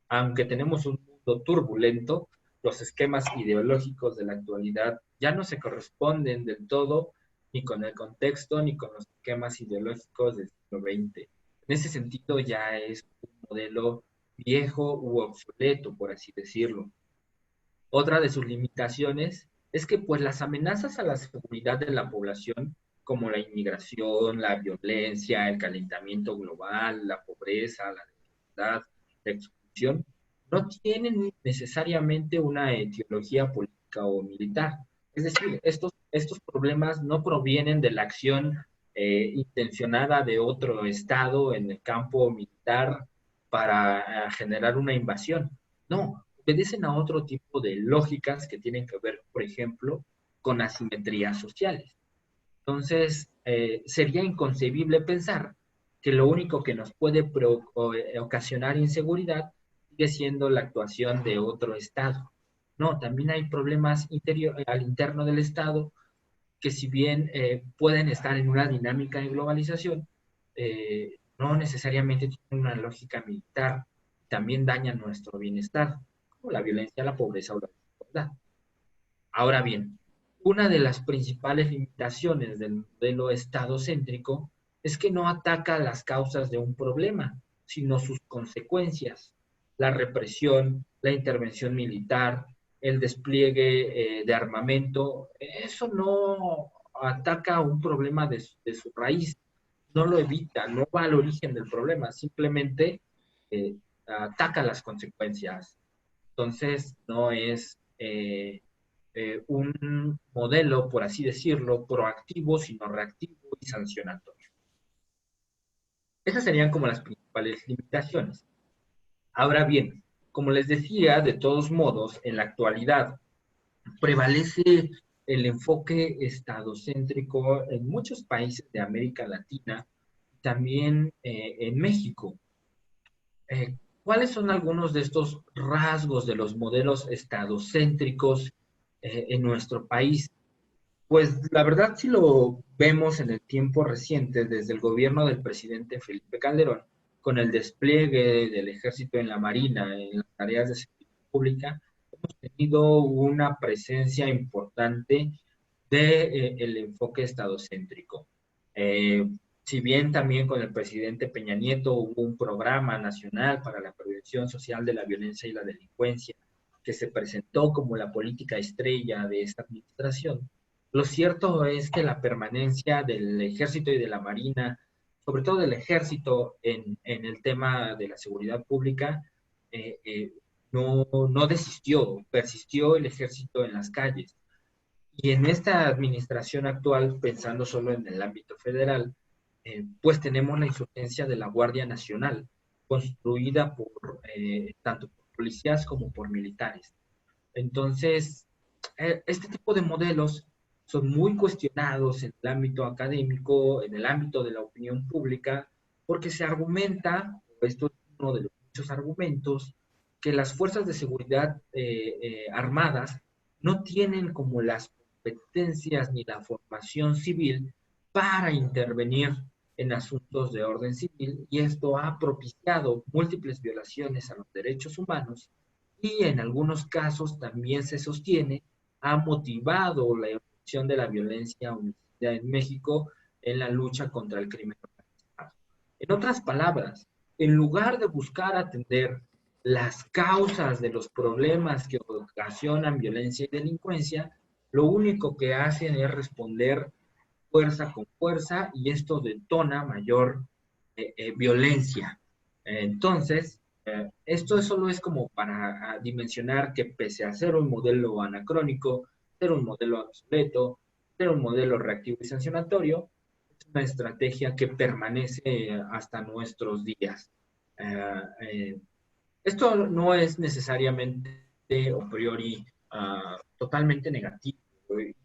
Aunque tenemos un mundo turbulento, los esquemas ideológicos de la actualidad ya no se corresponden del todo ni con el contexto ni con los esquemas ideológicos del siglo XX. En ese sentido ya es un modelo viejo u obsoleto, por así decirlo. Otra de sus limitaciones es que pues las amenazas a la seguridad de la población, como la inmigración, la violencia, el calentamiento global, la pobreza, la desigualdad, la exclusión, no tienen necesariamente una etiología política o militar. Es decir, estos problemas no provienen de la acción intencionada de otro Estado en el campo militar para generar una invasión. No, obedecen a otro tipo de lógicas que tienen que ver, por ejemplo, con asimetrías sociales. Entonces, sería inconcebible pensar que lo único que nos puede ocasionar inseguridad sigue siendo la actuación de otro Estado. No, también hay problemas al interno del Estado que si bien pueden estar en una dinámica de globalización, no necesariamente tienen una lógica militar, también dañan nuestro bienestar, como la violencia, la pobreza o la desigualdad. Ahora bien, una de las principales limitaciones del modelo estadocéntrico es que no ataca las causas de un problema, sino sus consecuencias, la represión, la intervención militar, el despliegue de armamento. Eso no ataca un problema de su raíz, no lo evita, no va al origen del problema, simplemente eh, ataca las consecuencias. Entonces, no es un modelo, por así decirlo, proactivo, sino reactivo y sancionatorio. Esas serían como las principales limitaciones. Ahora bien, como les decía, de todos modos, en la actualidad prevalece el enfoque estadocéntrico en muchos países de América Latina, también en México. ¿Cuáles son algunos de estos rasgos de los modelos estadocéntricos en nuestro país? Pues la verdad, si lo vemos en el tiempo reciente, desde el gobierno del presidente Felipe Calderón, con el despliegue del ejército en la Marina, en las tareas de seguridad pública, hemos tenido una presencia importante del enfoque estadocéntrico. Si bien también con el presidente Peña Nieto hubo un programa nacional para la prevención concepción social de la violencia y la delincuencia, que se presentó como la política estrella de esta administración, lo cierto es que la permanencia del Ejército y de la Marina, sobre todo del Ejército, en el tema de la seguridad pública, no desistió, persistió el Ejército en las calles. Y en esta administración actual, pensando solo en el ámbito federal, pues tenemos la insurgencia de la Guardia Nacional, construida tanto por policías como por militares. Entonces, este tipo de modelos son muy cuestionados en el ámbito académico, en el ámbito de la opinión pública, porque se argumenta, esto es uno de los muchos argumentos, que las fuerzas de seguridad armadas no tienen como las competencias ni la formación civil para intervenir en asuntos de orden civil, y esto ha propiciado múltiples violaciones a los derechos humanos y en algunos casos también se sostiene, ha motivado la evolución de la violencia homicida en México en la lucha contra el crimen organizado. En otras palabras, en lugar de buscar atender las causas de los problemas que ocasionan violencia y delincuencia, lo único que hacen es responder fuerza con fuerza y esto detona mayor violencia. Entonces, esto solo es como para dimensionar que pese a ser un modelo anacrónico, ser un modelo obsoleto, ser un modelo reactivo y sancionatorio, es una estrategia que permanece hasta nuestros días. Esto no es necesariamente a priori totalmente negativo.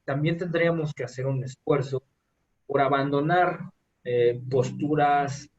También tendríamos que hacer un esfuerzo por abandonar posturas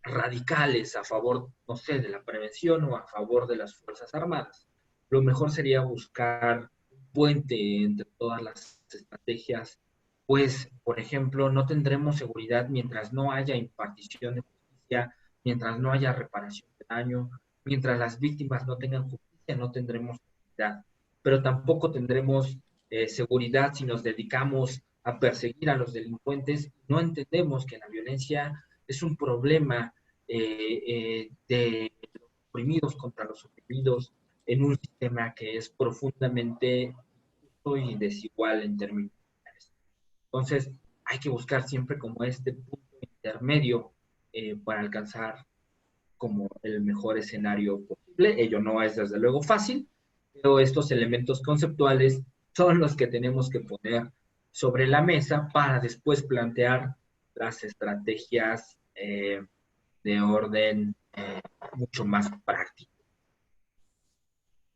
radicales a favor, no sé, de la prevención o a favor de las Fuerzas Armadas. Lo mejor sería buscar un puente entre todas las estrategias, pues, por ejemplo, no tendremos seguridad mientras no haya impartición de justicia, mientras no haya reparación de daño, mientras las víctimas no tengan justicia, no tendremos seguridad. Pero tampoco tendremos seguridad si nos dedicamos a perseguir a los delincuentes. No entendemos que la violencia es un problema de los oprimidos contra los oprimidos en un sistema que es profundamente injusto y desigual en términos generales. Entonces, hay que buscar siempre como este punto intermedio para alcanzar como el mejor escenario posible. Ello no es desde luego fácil, pero estos elementos conceptuales son los que tenemos que poner sobre la mesa para después plantear las estrategias de orden mucho más práctico.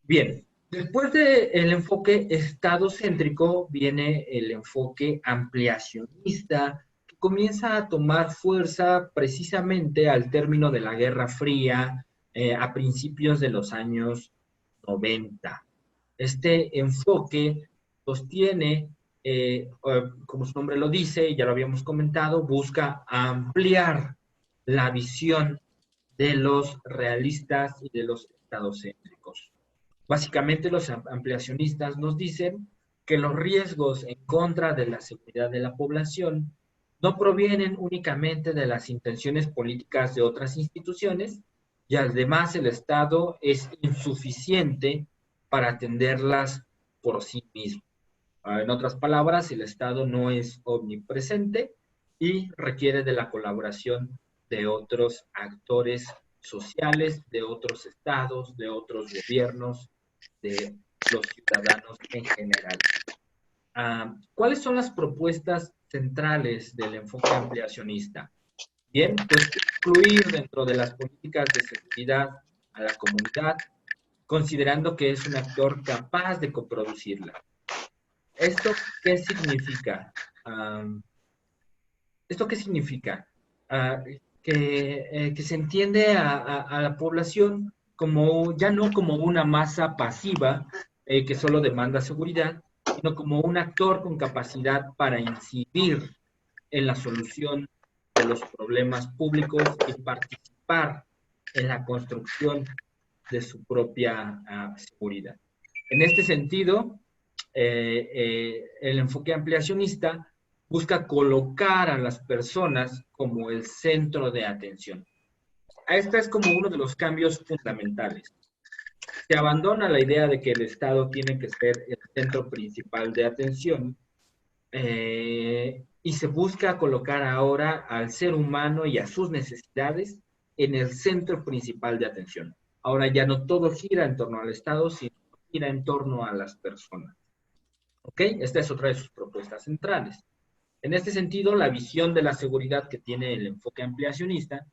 Bien, después del enfoque estadocéntrico viene el enfoque ampliacionista, que comienza a tomar fuerza precisamente al término de la Guerra Fría, a principios de los años 90. Este enfoque sostiene, como su nombre lo dice, ya lo habíamos comentado, busca ampliar la visión de los realistas y de los estadocéntricos. Básicamente los ampliacionistas nos dicen que los riesgos en contra de la seguridad de la población no provienen únicamente de las intenciones políticas de otras instituciones y además el Estado es insuficiente para atenderlas por sí mismo. En otras palabras, el Estado no es omnipresente y requiere de la colaboración de otros actores sociales, de otros estados, de otros gobiernos, de los ciudadanos en general. ¿Cuáles son las propuestas centrales del enfoque ampliacionista? Bien, pues incluir dentro de las políticas de seguridad a la comunidad, considerando que es un actor capaz de coproducirla. ¿Esto qué significa? ¿Esto qué significa? Que se entiende a la población como ya no como una masa pasiva que solo demanda seguridad, sino como un actor con capacidad para incidir en la solución de los problemas públicos y participar en la construcción de su propia seguridad. En este sentido, el enfoque ampliacionista busca colocar a las personas como el centro de atención. Este es como uno de los cambios fundamentales. Se abandona la idea de que el Estado tiene que ser el centro principal de atención y se busca colocar ahora al ser humano y a sus necesidades en el centro principal de atención. Ahora ya no todo gira en torno al Estado, sino gira en torno a las personas. ¿Ok? Esta es otra de sus propuestas centrales. En este sentido, la visión de la seguridad que tiene el enfoque ampliacionista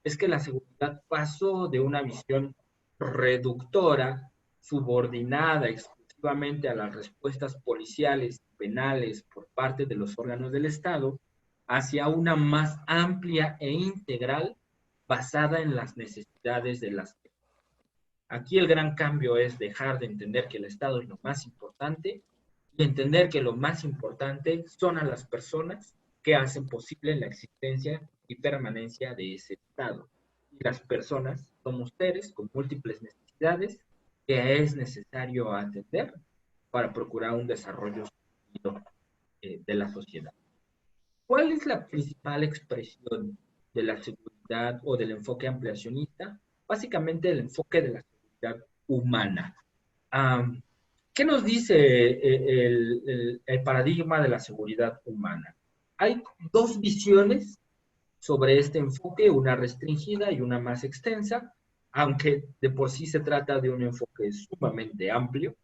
es que la seguridad pasó de una visión reductora, subordinada exclusivamente a las respuestas policiales y penales por parte de los órganos del Estado, hacia una más amplia e integral basada en las necesidades de las personas. Aquí el gran cambio es dejar de entender que el Estado es lo más importante y entender que lo más importante son a las personas que hacen posible la existencia y permanencia de ese Estado. Y las personas somos seres con múltiples necesidades que es necesario atender para procurar un desarrollo sostenido de la sociedad. ¿Cuál es la principal expresión de la seguridad o del enfoque ampliacionista? Básicamente el enfoque de la seguridad humana. Um, ¿Qué nos dice el paradigma de la seguridad humana? Hay dos visiones sobre este enfoque, una restringida y una más extensa, aunque de por sí se trata de un enfoque sumamente amplio,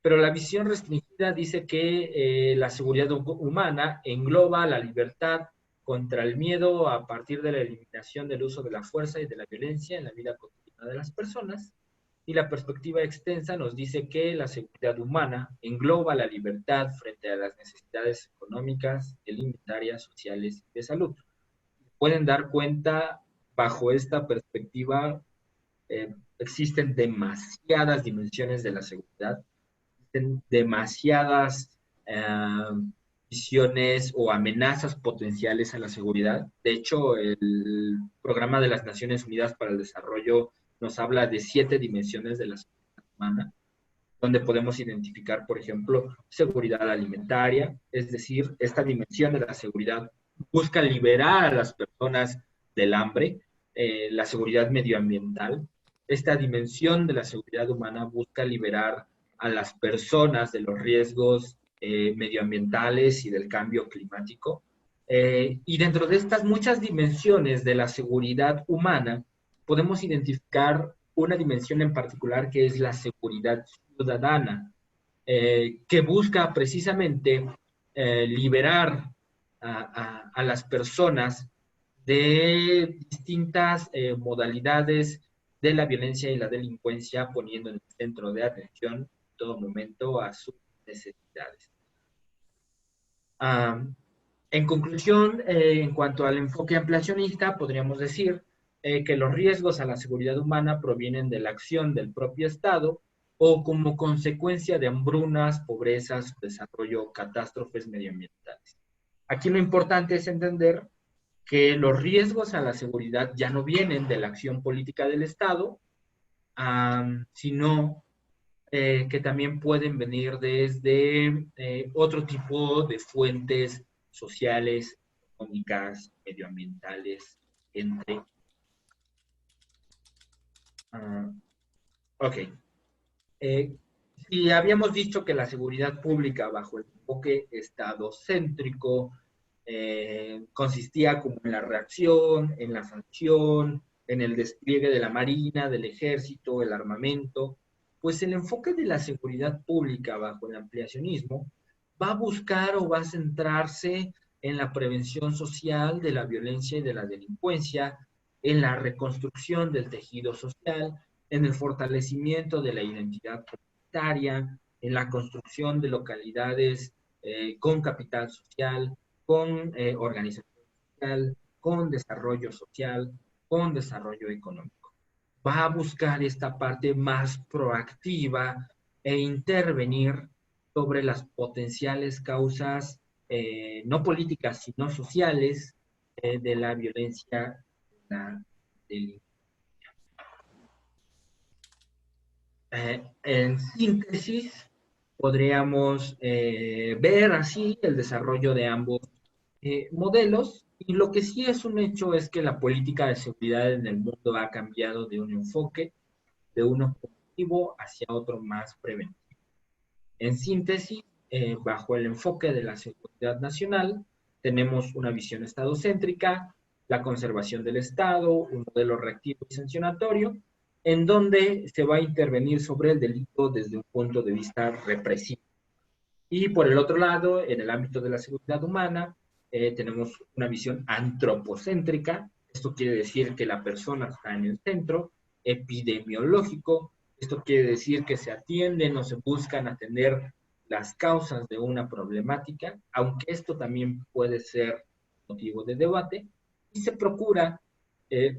pero la visión restringida dice que la seguridad humana engloba la libertad contra el miedo a partir de la eliminación del uso de la fuerza y de la violencia en la vida cotidiana de las personas. Y la perspectiva extensa nos dice que la seguridad humana engloba la libertad frente a las necesidades económicas, alimentarias, sociales y de salud. Pueden dar cuenta, bajo esta perspectiva, existen demasiadas dimensiones de la seguridad, demasiadas visiones o amenazas potenciales a la seguridad. De hecho, el Programa de las Naciones Unidas para el Desarrollo nos habla de 7 dimensiones de la seguridad humana, donde podemos identificar, por ejemplo, seguridad alimentaria, es decir, esta dimensión de la seguridad busca liberar a las personas del hambre, la seguridad medioambiental. Esta dimensión de la seguridad humana busca liberar a las personas de los riesgos medioambientales y del cambio climático. Y dentro de estas muchas dimensiones de la seguridad humana, podemos identificar una dimensión en particular que es la seguridad ciudadana, que busca precisamente liberar a las personas de distintas modalidades de la violencia y la delincuencia, poniendo en el centro de atención en todo momento a sus necesidades. En conclusión, en cuanto al enfoque ampliacionista, podríamos decir que los riesgos a la seguridad humana provienen de la acción del propio Estado o como consecuencia de hambrunas, pobrezas, desarrollo, catástrofes medioambientales. Aquí lo importante es entender que los riesgos a la seguridad ya no vienen de la acción política del Estado, sino que también pueden venir desde otro tipo de fuentes sociales, económicas, medioambientales, entre. Ok. Si habíamos dicho que la seguridad pública bajo el enfoque estadocéntrico consistía como en la reacción, en la sanción, en el despliegue de la marina, del ejército, el armamento, pues el enfoque de la seguridad pública bajo el ampliacionismo va a buscar o va a centrarse en la prevención social de la violencia y de la delincuencia, en la reconstrucción del tejido social, en el fortalecimiento de la identidad comunitaria, en la construcción de localidades con capital social, con organización social, con desarrollo social, con desarrollo económico. Va a buscar esta parte más proactiva e intervenir sobre las potenciales causas, no políticas, sino sociales, de la violencia, la delincuencia. En síntesis, podríamos ver así el desarrollo de ambos modelos, y lo que sí es un hecho es que la política de seguridad en el mundo ha cambiado de un enfoque, de uno positivo hacia otro más preventivo. En síntesis, bajo el enfoque de la seguridad nacional, tenemos una visión estadocéntrica, la conservación del Estado, un modelo reactivo y sancionatorio, en donde se va a intervenir sobre el delito desde un punto de vista represivo. Y por el otro lado, en el ámbito de la seguridad humana, tenemos una visión antropocéntrica. Esto quiere decir que la persona está en el centro, epidemiológico. Esto quiere decir que se atienden o se buscan atender las causas de una problemática, aunque esto también puede ser motivo de debate, y se procura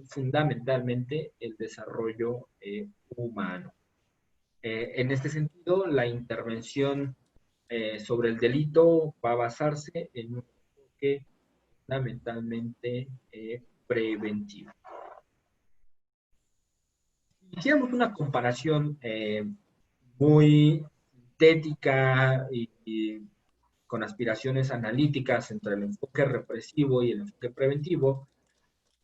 fundamentalmente el desarrollo humano. En este sentido, la intervención sobre el delito va a basarse en un enfoque fundamentalmente preventivo. Hiciéramos una comparación muy sintética y con aspiraciones analíticas entre el enfoque represivo y el enfoque preventivo.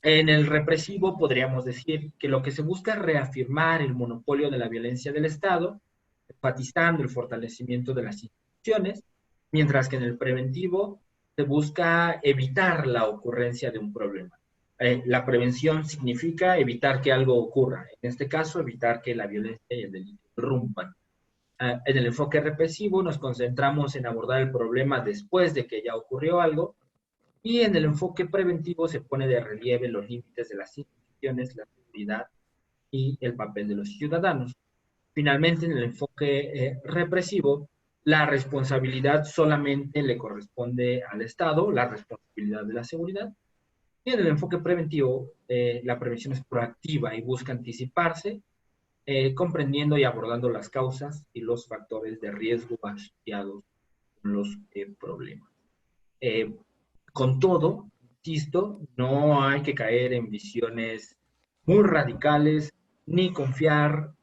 En el represivo podríamos decir que lo que se busca es reafirmar el monopolio de la violencia del Estado, enfatizando el fortalecimiento de las instituciones, mientras que en el preventivo se busca evitar la ocurrencia de un problema. La prevención significa evitar que algo ocurra, en este caso evitar que la violencia y el delito irrumpan. En el enfoque represivo nos concentramos en abordar el problema después de que ya ocurrió algo, y en el enfoque preventivo se pone de relieve los límites de las instituciones, la seguridad y el papel de los ciudadanos. Finalmente, en el enfoque represivo, la responsabilidad solamente le corresponde al Estado, la responsabilidad de la seguridad. Y en el enfoque preventivo, la prevención es proactiva y busca anticiparse, comprendiendo y abordando las causas y los factores de riesgo asociados con los problemas. Eh, con todo, insisto, no hay que caer en visiones muy radicales ni confiar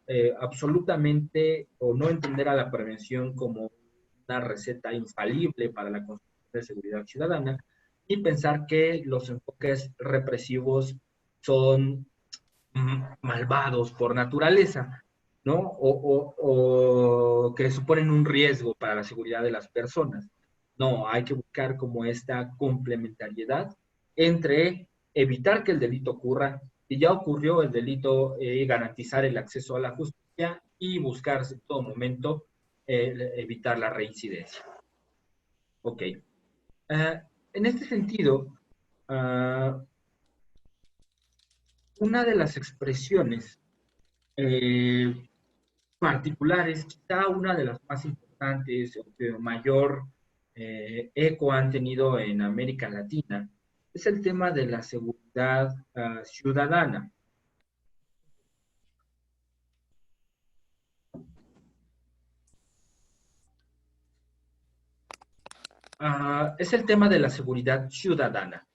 absolutamente o no entender a la prevención como una receta infalible para la construcción de seguridad ciudadana y pensar que los enfoques represivos son malvados por naturaleza, ¿no? O que suponen un riesgo para la seguridad de las personas. No, hay que buscar como esta complementariedad entre evitar que el delito ocurra, si ya ocurrió el delito, garantizar el acceso a la justicia y buscar en todo momento evitar la reincidencia. Ok. En este sentido, una de las expresiones eh, particulares, quizá una de las más importantes o que mayor eco han tenido en América Latina, es el tema de la seguridad ciudadana. Es el tema de la seguridad ciudadana.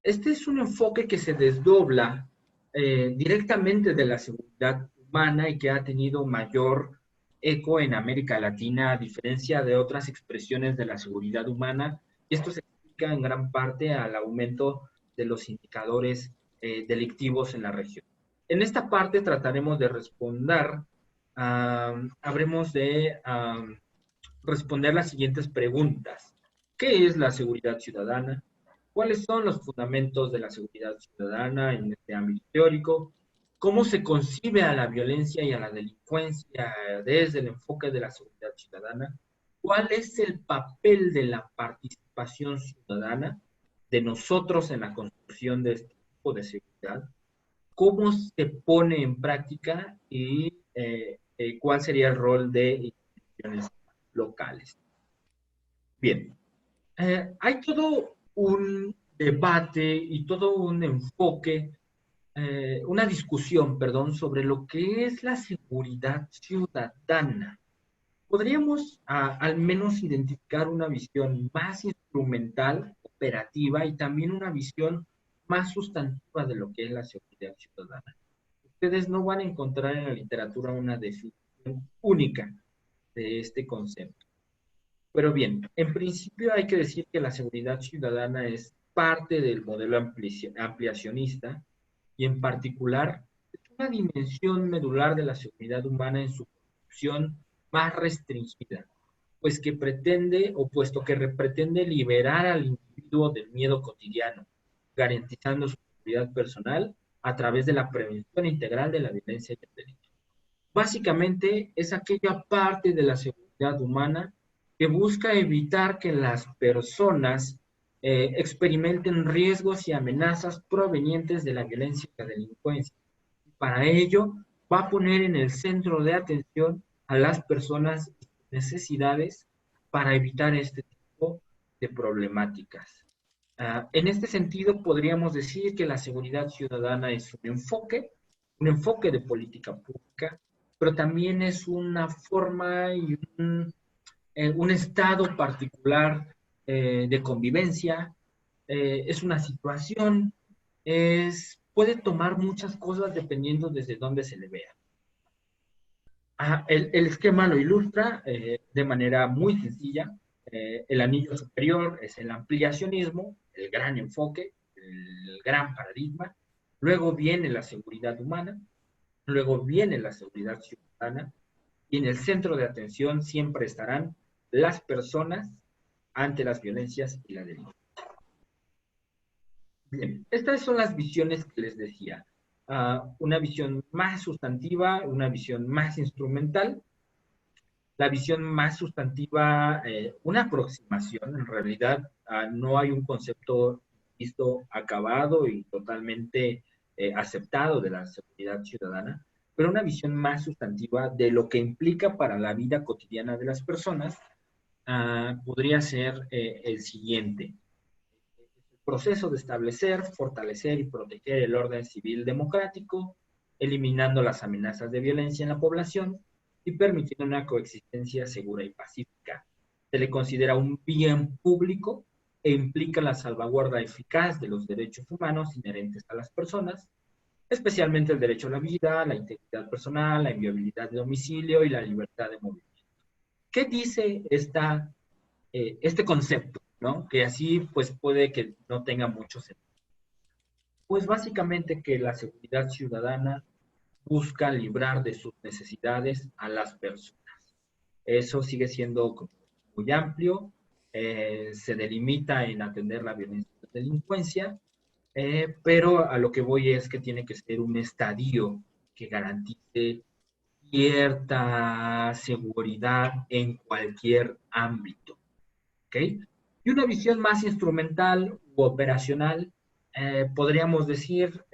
Este es un enfoque que se desdobla directamente de la seguridad humana y que ha tenido mayor eco en América Latina, a diferencia de otras expresiones de la seguridad humana, y esto se explica en gran parte al aumento de los indicadores delictivos en la región. En esta parte trataremos de responder, habremos de responder las siguientes preguntas. ¿Qué es la seguridad ciudadana? ¿Cuáles son los fundamentos de la seguridad ciudadana en este ámbito teórico? ¿Cómo se concibe a la violencia y a la delincuencia desde el enfoque de la seguridad ciudadana? ¿Cuál es el papel de la participación ciudadana de nosotros en la construcción de este tipo de seguridad? ¿Cómo se pone en práctica y cuál sería el rol de instituciones locales? Bien, hay todo un debate y todo un enfoque, una discusión, perdón, sobre lo que es la seguridad ciudadana. Podríamos al menos identificar una visión más instrumental, operativa y también una visión más sustantiva de lo que es la seguridad ciudadana. Ustedes no van a encontrar en la literatura una definición única de este concepto. Pero bien, en principio hay que decir que la seguridad ciudadana es parte del modelo ampliacionista y en particular es una dimensión medular de la seguridad humana en su concepción más restringida, pues que pretende, o puesto que pretende liberar al individuo del miedo cotidiano, garantizando su seguridad personal a través de la prevención integral de la violencia y el delito. Básicamente es aquella parte de la seguridad humana que busca evitar que las personas experimenten riesgos y amenazas provenientes de la violencia y la delincuencia. Para ello, va a poner en el centro de atención a las personas y sus necesidades para evitar este tipo de problemáticas. En este sentido, podríamos decir que la seguridad ciudadana es un enfoque de política pública, pero también es una forma y un estado particular de convivencia, es una situación, puede tomar muchas cosas dependiendo desde dónde se le vea. El esquema lo ilustra de manera muy sencilla. El anillo superior es el ampliacionismo, el gran enfoque, el gran paradigma. Luego viene la seguridad humana, luego viene la seguridad ciudadana, y en el centro de atención siempre estarán las personas ante las violencias y la delincuencia. Bien, estas son las visiones que les decía. Una visión más sustantiva, una visión más instrumental. La visión más sustantiva, una aproximación, en realidad no hay un concepto visto acabado y totalmente aceptado de la seguridad ciudadana, pero una visión más sustantiva de lo que implica para la vida cotidiana de las personas podría ser el siguiente: proceso de establecer, fortalecer y proteger el orden civil democrático, eliminando las amenazas de violencia en la población y permitiendo una coexistencia segura y pacífica. Se le considera un bien público e implica la salvaguarda eficaz de los derechos humanos inherentes a las personas, especialmente el derecho a la vida, la integridad personal, la inviolabilidad de domicilio y la libertad de movimiento. ¿Qué dice este concepto? ¿No? Que así pues puede que no tenga mucho sentido. Pues básicamente que la seguridad ciudadana busca librar de sus necesidades a las personas. Eso sigue siendo muy amplio, se delimita en atender la violencia y la delincuencia, pero a lo que voy es que tiene que ser un estadio que garantice cierta seguridad en cualquier ámbito. ¿Ok? Y una visión más instrumental u operacional, podríamos decir,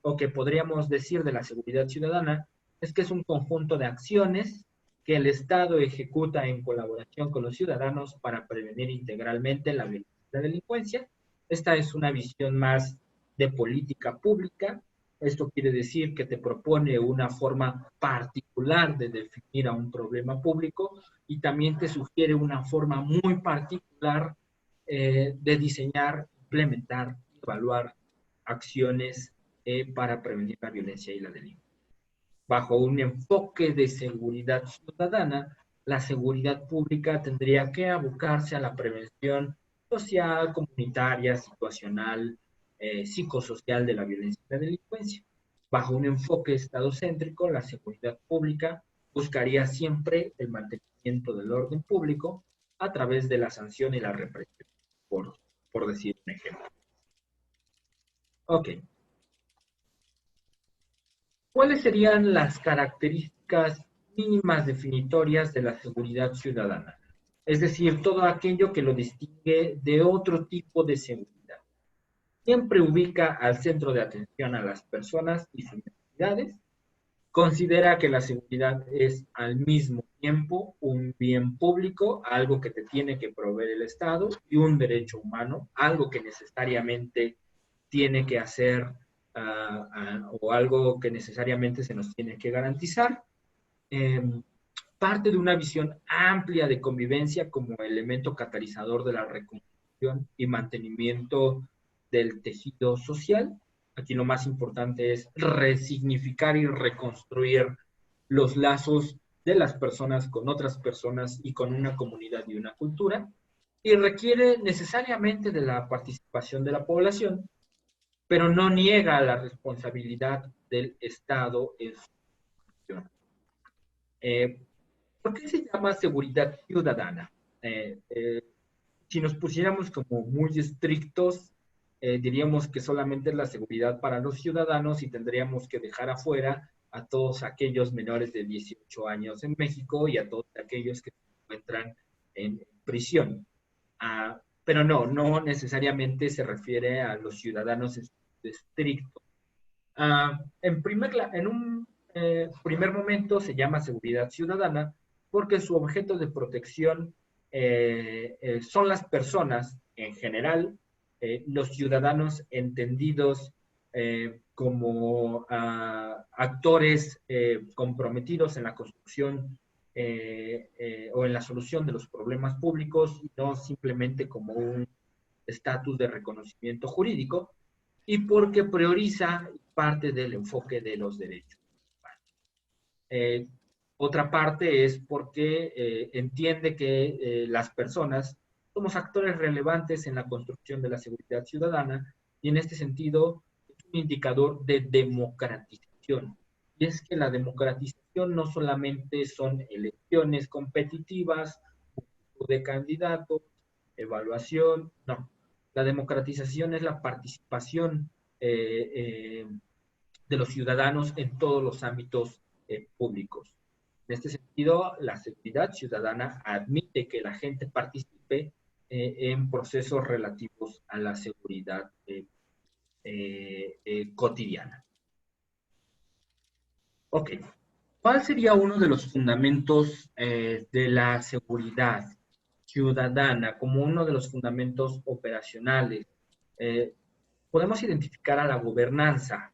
o que podríamos decir de la seguridad ciudadana, es que es un conjunto de acciones que el Estado ejecuta en colaboración con los ciudadanos para prevenir integralmente la violencia y la delincuencia. Esta es una visión más de política pública. Esto quiere decir que te propone una forma particular de definir a un problema público y también te sugiere una forma muy particular de diseñar, implementar, evaluar acciones para prevenir la violencia y la delincuencia. Bajo un enfoque de seguridad ciudadana, la seguridad pública tendría que abocarse a la prevención social, comunitaria, situacional, psicosocial de la violencia y la delincuencia. Bajo un enfoque estadocéntrico, la seguridad pública buscaría siempre el mantenimiento del orden público a través de la sanción y la represión, por decir un ejemplo. Ok. ¿Cuáles serían las características mínimas definitorias de la seguridad ciudadana? Es decir, todo aquello que lo distingue de otro tipo de seguridad. Siempre ubica al centro de atención a las personas y sus necesidades. Considera que la seguridad es al mismo tiempo un bien público, algo que te tiene que proveer el Estado, y un derecho humano, algo que necesariamente tiene que hacer o algo que necesariamente se nos tiene que garantizar. Parte de una visión amplia de convivencia como elemento catalizador de la reconstrucción y mantenimiento del tejido social. Aquí lo más importante es resignificar y reconstruir los lazos de las personas con otras personas y con una comunidad y una cultura, y requiere necesariamente de la participación de la población, pero no niega la responsabilidad del Estado en su gestión. ¿Por qué se llama seguridad ciudadana? Si nos pusiéramos como muy estrictos, diríamos que solamente es la seguridad para los ciudadanos y tendríamos que dejar afuera a todos aquellos menores de 18 años en México y a todos aquellos que se encuentran en prisión. Pero no necesariamente se refiere a los ciudadanos estrictos. En un primer momento se llama seguridad ciudadana porque su objeto de protección son las personas en general, los ciudadanos entendidos como actores comprometidos en la construcción o en la solución de los problemas públicos, y no simplemente como un estatus de reconocimiento jurídico, y porque prioriza parte del enfoque de los derechos. Eh, Otra parte es porque entiende que las personas somos actores relevantes en la construcción de la seguridad ciudadana, y en este sentido es un indicador de democratización. Y es que la democratización no solamente son elecciones competitivas de candidatos, evaluación, no. La democratización es la participación de los ciudadanos en todos los ámbitos públicos. En este sentido, la seguridad ciudadana admite que la gente participe en procesos relativos a la seguridad cotidiana. Ok, ¿cuál sería uno de los fundamentos de la seguridad ciudadana como uno de los fundamentos operacionales? Podemos identificar a la gobernanza,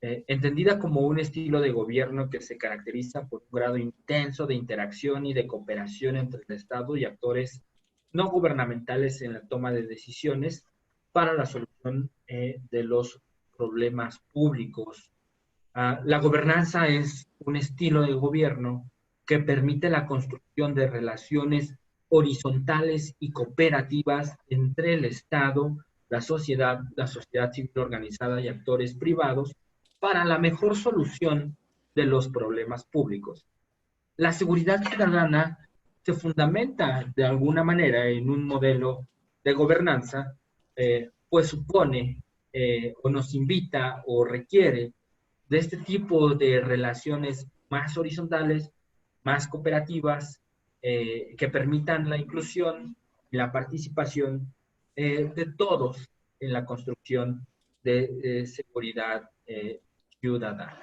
entendida como un estilo de gobierno que se caracteriza por un grado intenso de interacción y de cooperación entre el Estado y actores no gubernamentales en la toma de decisiones para la solución de los problemas públicos. La gobernanza es un estilo de gobierno que permite la construcción de relaciones horizontales y cooperativas entre el Estado, la sociedad civil organizada y actores privados para la mejor solución de los problemas públicos. La seguridad ciudadana se fundamenta de alguna manera en un modelo de gobernanza, pues supone o nos invita o requiere de este tipo de relaciones más horizontales, más cooperativas, que permitan la inclusión y la participación de todos en la construcción de seguridad ciudadana.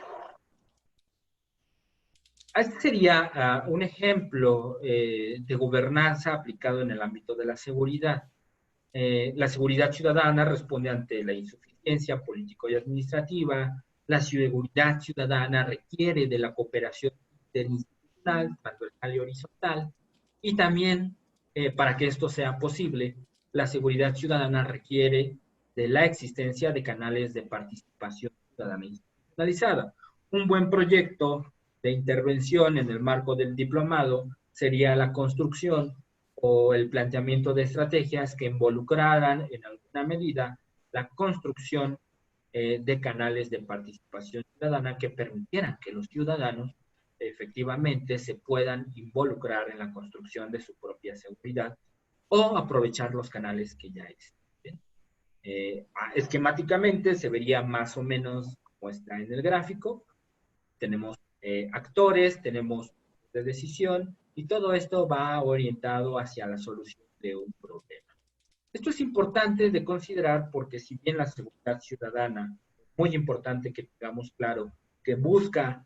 Este sería un ejemplo de gobernanza aplicado en el ámbito de la seguridad. La seguridad ciudadana responde ante la insuficiencia político y administrativa. La seguridad ciudadana requiere de la cooperación interinstitucional, transversal y horizontal. Y también, para que esto sea posible, la seguridad ciudadana requiere de la existencia de canales de participación ciudadana institucionalizada. Un buen proyecto de intervención en el marco del diplomado sería la construcción o el planteamiento de estrategias que involucraran en alguna medida la construcción de canales de participación ciudadana que permitieran que los ciudadanos efectivamente se puedan involucrar en la construcción de su propia seguridad o aprovechar los canales que ya existen. Esquemáticamente se vería más o menos como está en el gráfico. Tenemos actores, tenemos de decisión, y todo esto va orientado hacia la solución de un problema. Esto es importante de considerar porque si bien la seguridad ciudadana, muy importante que tengamos claro, que busca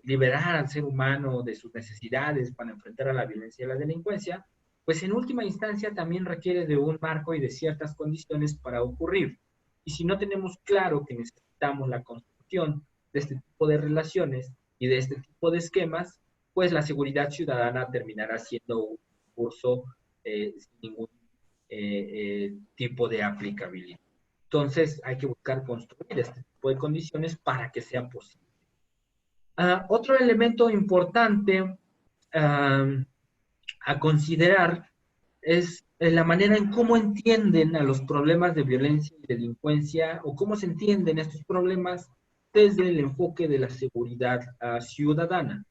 liberar al ser humano de sus necesidades para enfrentar a la violencia y la delincuencia, pues en última instancia también requiere de un marco y de ciertas condiciones para ocurrir. Y si no tenemos claro que necesitamos la construcción de este tipo de relaciones y de este tipo de esquemas, pues la seguridad ciudadana terminará siendo un curso sin ningún tipo de aplicabilidad. Entonces hay que buscar construir este tipo de condiciones para que sea posible. Otro elemento importante a considerar es la manera en cómo entienden a los problemas de violencia y delincuencia o cómo se entienden estos problemas desde el enfoque de la seguridad ciudadana,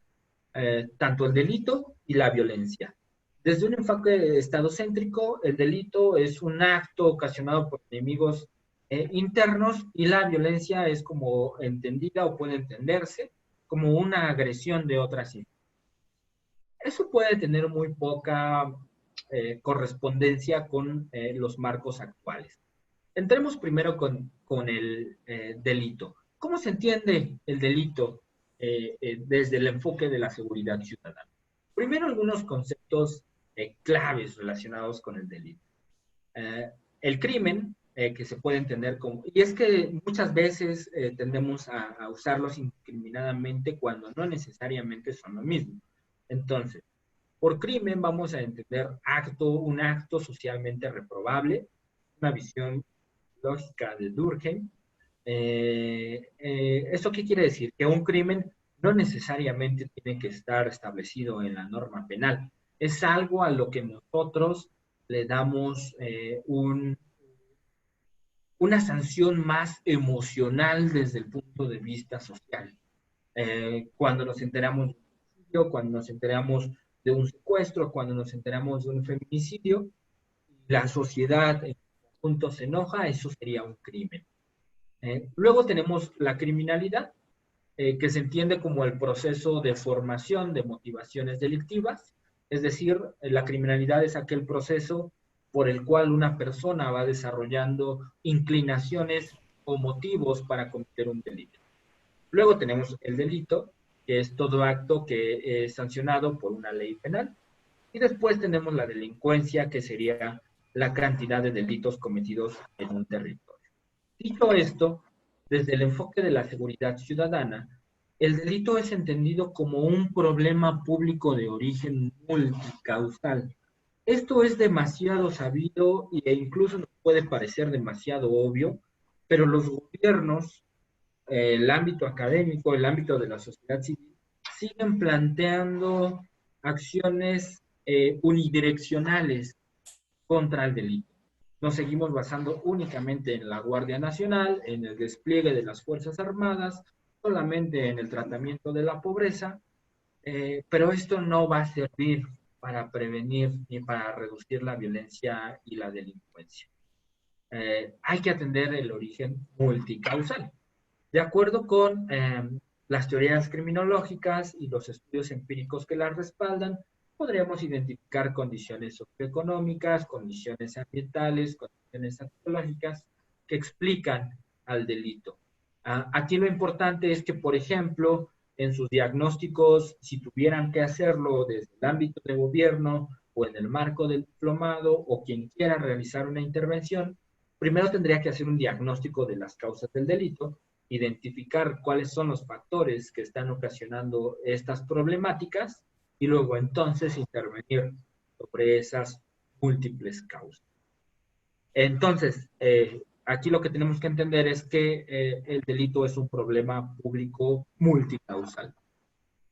tanto el delito y la violencia. Desde un enfoque estadocéntrico, el delito es un acto ocasionado por enemigos internos y la violencia es como entendida o puede entenderse como una agresión de otras instituciones. Eso puede tener muy poca correspondencia con los marcos actuales. Entremos primero con el delito. ¿Cómo se entiende el delito desde el enfoque de la seguridad ciudadana? Primero, algunos conceptos claves relacionados con el delito. El crimen, que se puede entender como... Y es que muchas veces tendemos a usarlos indiscriminadamente cuando no necesariamente son lo mismo. Entonces, por crimen vamos a entender un acto socialmente reprobable, una visión lógica de Durkheim. ¿Esto qué quiere decir? Que un crimen no necesariamente tiene que estar establecido en la norma penal. Es algo a lo que nosotros le damos una sanción más emocional desde el punto de vista social. Cuando nos enteramos de un suicidio, cuando nos enteramos de un secuestro, cuando nos enteramos de un feminicidio, la sociedad en conjunto se enoja, eso sería un crimen. Luego tenemos la criminalidad, que se entiende como el proceso de formación de motivaciones delictivas, es decir, la criminalidad es aquel proceso por el cual una persona va desarrollando inclinaciones o motivos para cometer un delito. Luego tenemos el delito, que es todo acto que es sancionado por una ley penal. Y después tenemos la delincuencia, que sería la cantidad de delitos cometidos en un territorio. Dicho esto, desde el enfoque de la seguridad ciudadana, el delito es entendido como un problema público de origen multicausal. Esto es demasiado sabido e incluso nos puede parecer demasiado obvio, pero los gobiernos, el ámbito académico, el ámbito de la sociedad civil, siguen planteando acciones unidireccionales contra el delito. Nos seguimos basando únicamente en la Guardia Nacional, en el despliegue de las Fuerzas Armadas, solamente en el tratamiento de la pobreza, pero esto no va a servir para prevenir ni para reducir la violencia y la delincuencia. Hay que atender el origen multicausal. De acuerdo con las teorías criminológicas y los estudios empíricos que las respaldan, podríamos identificar condiciones socioeconómicas, condiciones ambientales, condiciones antropológicas que explican al delito. Aquí lo importante es que, por ejemplo, en sus diagnósticos, si tuvieran que hacerlo desde el ámbito de gobierno o en el marco del diplomado o quien quiera realizar una intervención, primero tendría que hacer un diagnóstico de las causas del delito, identificar cuáles son los factores que están ocasionando estas problemáticas y luego entonces intervenir sobre esas múltiples causas. Entonces, aquí lo que tenemos que entender es que el delito es un problema público multicausal.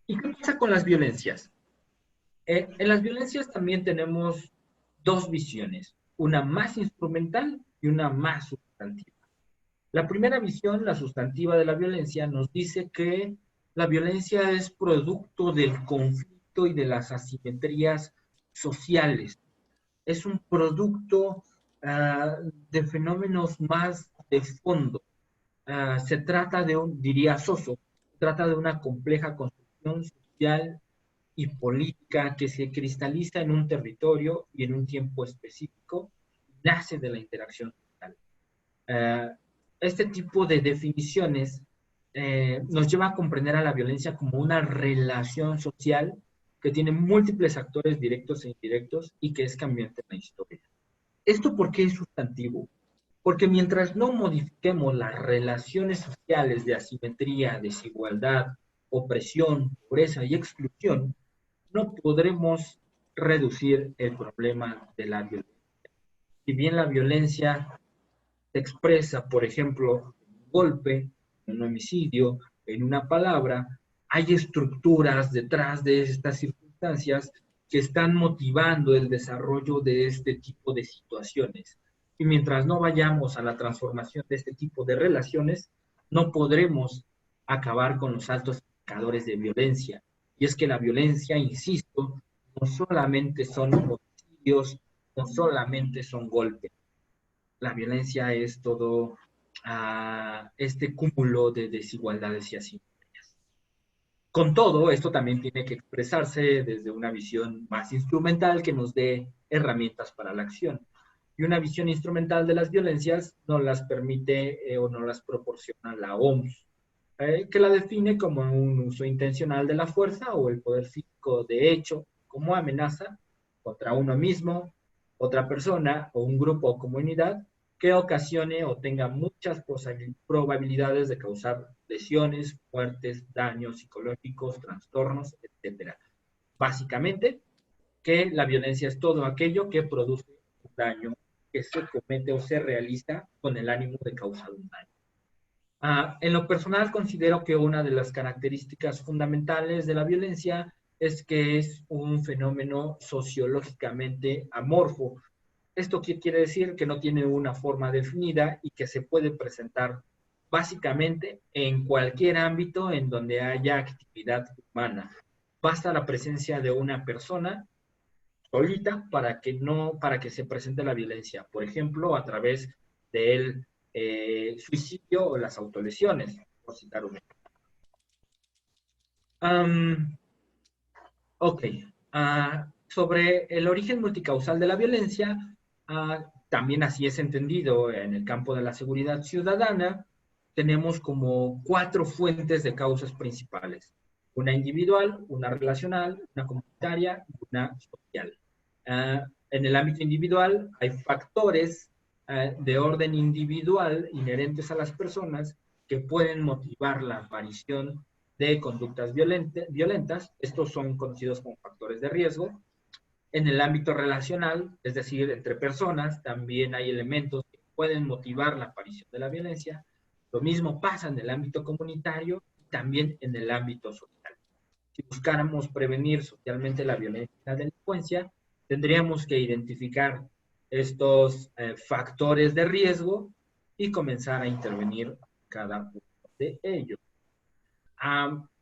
¿Y qué pasa con las violencias? En las violencias también tenemos dos visiones, una más instrumental y una más sustantiva. La primera visión, la sustantiva de la violencia, nos dice que la violencia es producto del conflicto y de las asimetrías sociales. Es un producto de fenómenos más de fondo. Se trata de diría Soso, se trata de una compleja construcción social y política que se cristaliza en un territorio y en un tiempo específico, nace de la interacción social. Este tipo de definiciones nos lleva a comprender a la violencia como una relación social que tiene múltiples actores directos e indirectos y que es cambiante en la historia. ¿Esto por qué es sustantivo? Porque mientras no modifiquemos las relaciones sociales de asimetría, desigualdad, opresión, pobreza y exclusión, no podremos reducir el problema de la violencia. Si bien la violencia se expresa, por ejemplo, en un golpe, en un homicidio, en una palabra, hay estructuras detrás de estas circunstancias que están motivando el desarrollo de este tipo de situaciones. Y mientras no vayamos a la transformación de este tipo de relaciones, no podremos acabar con los altos indicadores de violencia. Y es que la violencia, insisto, no solamente son homicidios, no solamente son golpes. La violencia es todo este cúmulo de desigualdades y así. Con todo, esto también tiene que expresarse desde una visión más instrumental que nos dé herramientas para la acción. Y una visión instrumental de las violencias no las permite o no las proporciona la OMS, que la define como un uso intencional de la fuerza o el poder físico de hecho como amenaza contra uno mismo, otra persona o un grupo o comunidad que ocasione o tenga muchas probabilidades de causar lesiones, muertes, daños psicológicos, trastornos, etc. Básicamente, que la violencia es todo aquello que produce un daño que se comete o se realiza con el ánimo de causar un daño. En lo personal, considero que una de las características fundamentales de la violencia es que es un fenómeno sociológicamente amorfo. ¿Esto qué quiere decir? Que no tiene una forma definida y que se puede presentar básicamente en cualquier ámbito en donde haya actividad humana. Basta la presencia de una persona solita para que se presente la violencia. Por ejemplo, a través del suicidio o las autolesiones, por citar un ejemplo. Ok. Sobre el origen multicausal de la violencia, también así es entendido en el campo de la seguridad ciudadana, tenemos como 4 fuentes de causas principales. Una individual, una relacional, una comunitaria y una social. En el ámbito individual hay factores de orden individual inherentes a las personas que pueden motivar la aparición de conductas violentas. Estos son conocidos como factores de riesgo. En el ámbito relacional, es decir, entre personas, también hay elementos que pueden motivar la aparición de la violencia. Lo mismo pasa en el ámbito comunitario y también en el ámbito social. Si buscáramos prevenir socialmente la violencia y la delincuencia, tendríamos que identificar estos factores de riesgo y comenzar a intervenir cada uno de ellos.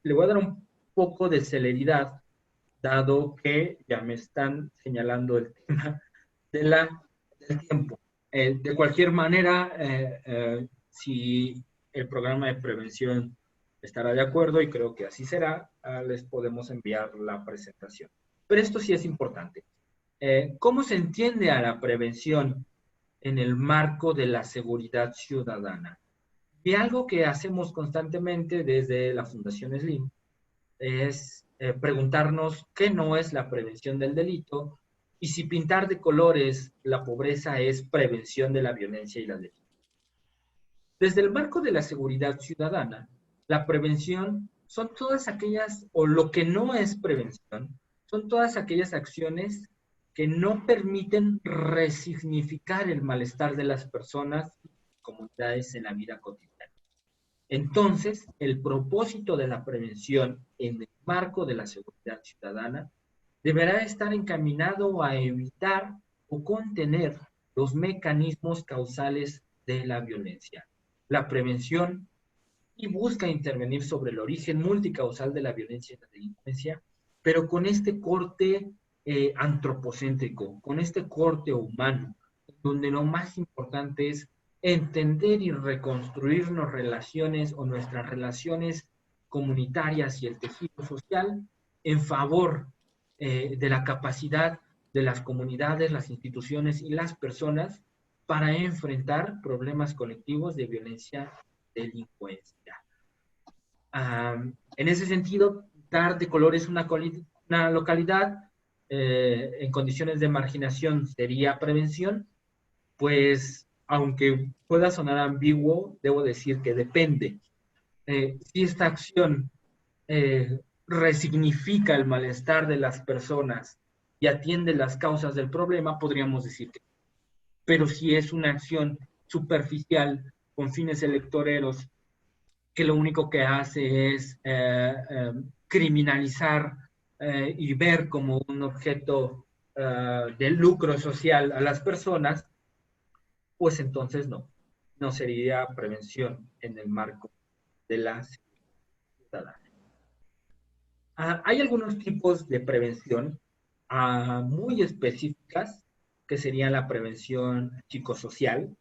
Le voy a dar un poco de celeridad, dado que ya me están señalando el tema del tiempo. De cualquier manera, si el programa de prevención estará de acuerdo, y creo que así será, les podemos enviar la presentación. Pero esto sí es importante. ¿Cómo se entiende a la prevención en el marco de la seguridad ciudadana? Y algo que hacemos constantemente desde la Fundación SLIM es preguntarnos qué no es la prevención del delito y si pintar de colores la pobreza es prevención de la violencia y la delincuencia. Desde el marco de la seguridad ciudadana, la prevención son todas aquellas, o lo que no es prevención, son todas aquellas acciones que no permiten resignificar el malestar de las personas y comunidades en la vida cotidiana. Entonces, el propósito de la prevención en el marco de la seguridad ciudadana deberá estar encaminado a evitar o contener los mecanismos causales de la violencia. La prevención y busca intervenir sobre el origen multicausal de la violencia y la delincuencia, pero con este corte antropocéntrico, con este corte humano, donde lo más importante es entender y reconstruirnos relaciones o nuestras relaciones comunitarias y el tejido social en favor de la capacidad de las comunidades, las instituciones y las personas para enfrentar problemas colectivos de violencia y delincuencia. En ese sentido, dar de colores una localidad en condiciones de marginación sería prevención, pues aunque pueda sonar ambiguo, debo decir que depende. Si esta acción resignifica el malestar de las personas y atiende las causas del problema, podríamos decir que. Pero si es una acción superficial con fines electoreros que lo único que hace es criminalizar y ver como un objeto de lucro social a las personas, pues entonces no sería prevención en el marco de la ciudadana. Hay algunos tipos de prevención muy específicas, que serían la prevención psicosocial,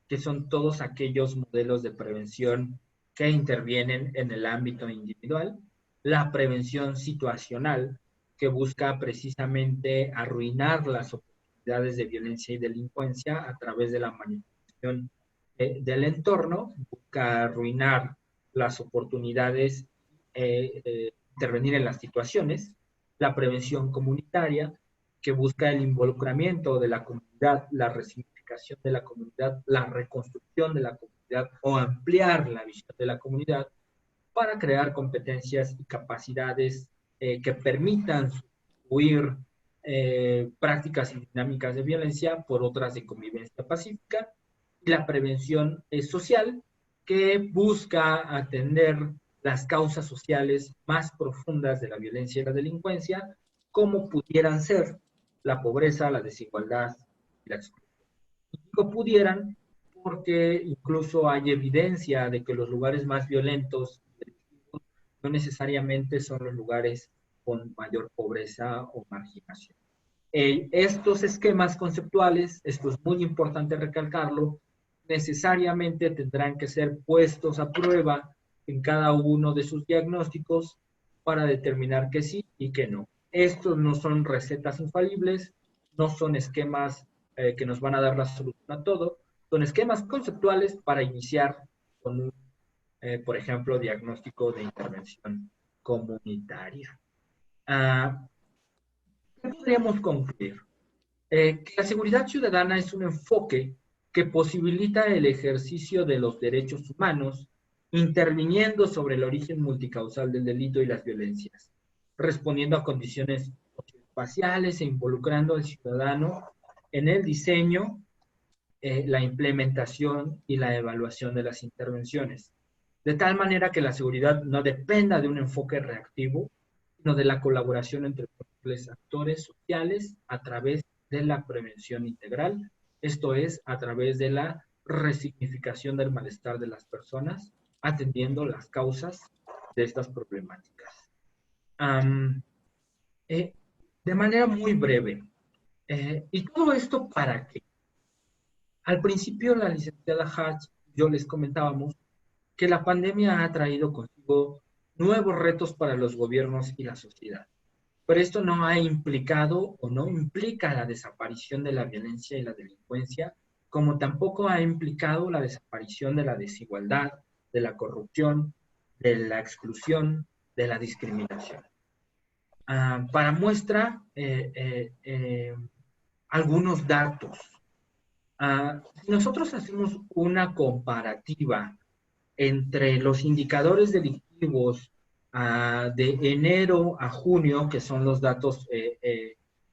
que son todos aquellos modelos de prevención que intervienen en el ámbito individual, la prevención situacional, que busca precisamente arruinar las oportunidades de violencia y delincuencia a través de la manipulación del entorno, busca arruinar las oportunidades, intervenir en las situaciones, la prevención comunitaria, que busca el involucramiento de la comunidad, la resignificación de la comunidad, la reconstrucción de la comunidad o ampliar la visión de la comunidad para crear competencias y capacidades que permitan sustituir prácticas y dinámicas de violencia por otras de convivencia pacífica. Y la prevención social, que busca atender las causas sociales más profundas de la violencia y la delincuencia, como pudieran ser la pobreza, la desigualdad y la exclusión. Digo pudieran porque incluso hay evidencia de que los lugares más violentos no necesariamente son los lugares con mayor pobreza o marginación. Estos esquemas conceptuales, esto es muy importante recalcarlo, necesariamente tendrán que ser puestos a prueba en cada uno de sus diagnósticos para determinar que sí y que no. Estos no son recetas infalibles, no son esquemas que nos van a dar la solución a todo, son esquemas conceptuales para iniciar con un, por ejemplo, diagnóstico de intervención comunitaria. ¿Qué podríamos concluir? Que la seguridad ciudadana es un enfoque que posibilita el ejercicio de los derechos humanos, interviniendo sobre el origen multicausal del delito y las violencias, respondiendo a condiciones socioespaciales e involucrando al ciudadano en el diseño, la implementación y la evaluación de las intervenciones, de tal manera que la seguridad no dependa de un enfoque reactivo, sino de la colaboración entre múltiples actores sociales a través de la prevención integral, esto es, a través de la resignificación del malestar de las personas, atendiendo las causas de estas problemáticas. De manera muy breve, ¿y todo esto para qué? Al principio, la licenciada Hatch y yo les comentábamos que la pandemia ha traído consigo nuevos retos para los gobiernos y la sociedad. Pero esto no ha implicado o no implica la desaparición de la violencia y la delincuencia, como tampoco ha implicado la desaparición de la desigualdad, de la corrupción, de la exclusión, de la discriminación. Para muestra, algunos datos. Si nosotros hacemos una comparativa entre los indicadores delictivos de enero a junio, que son los datos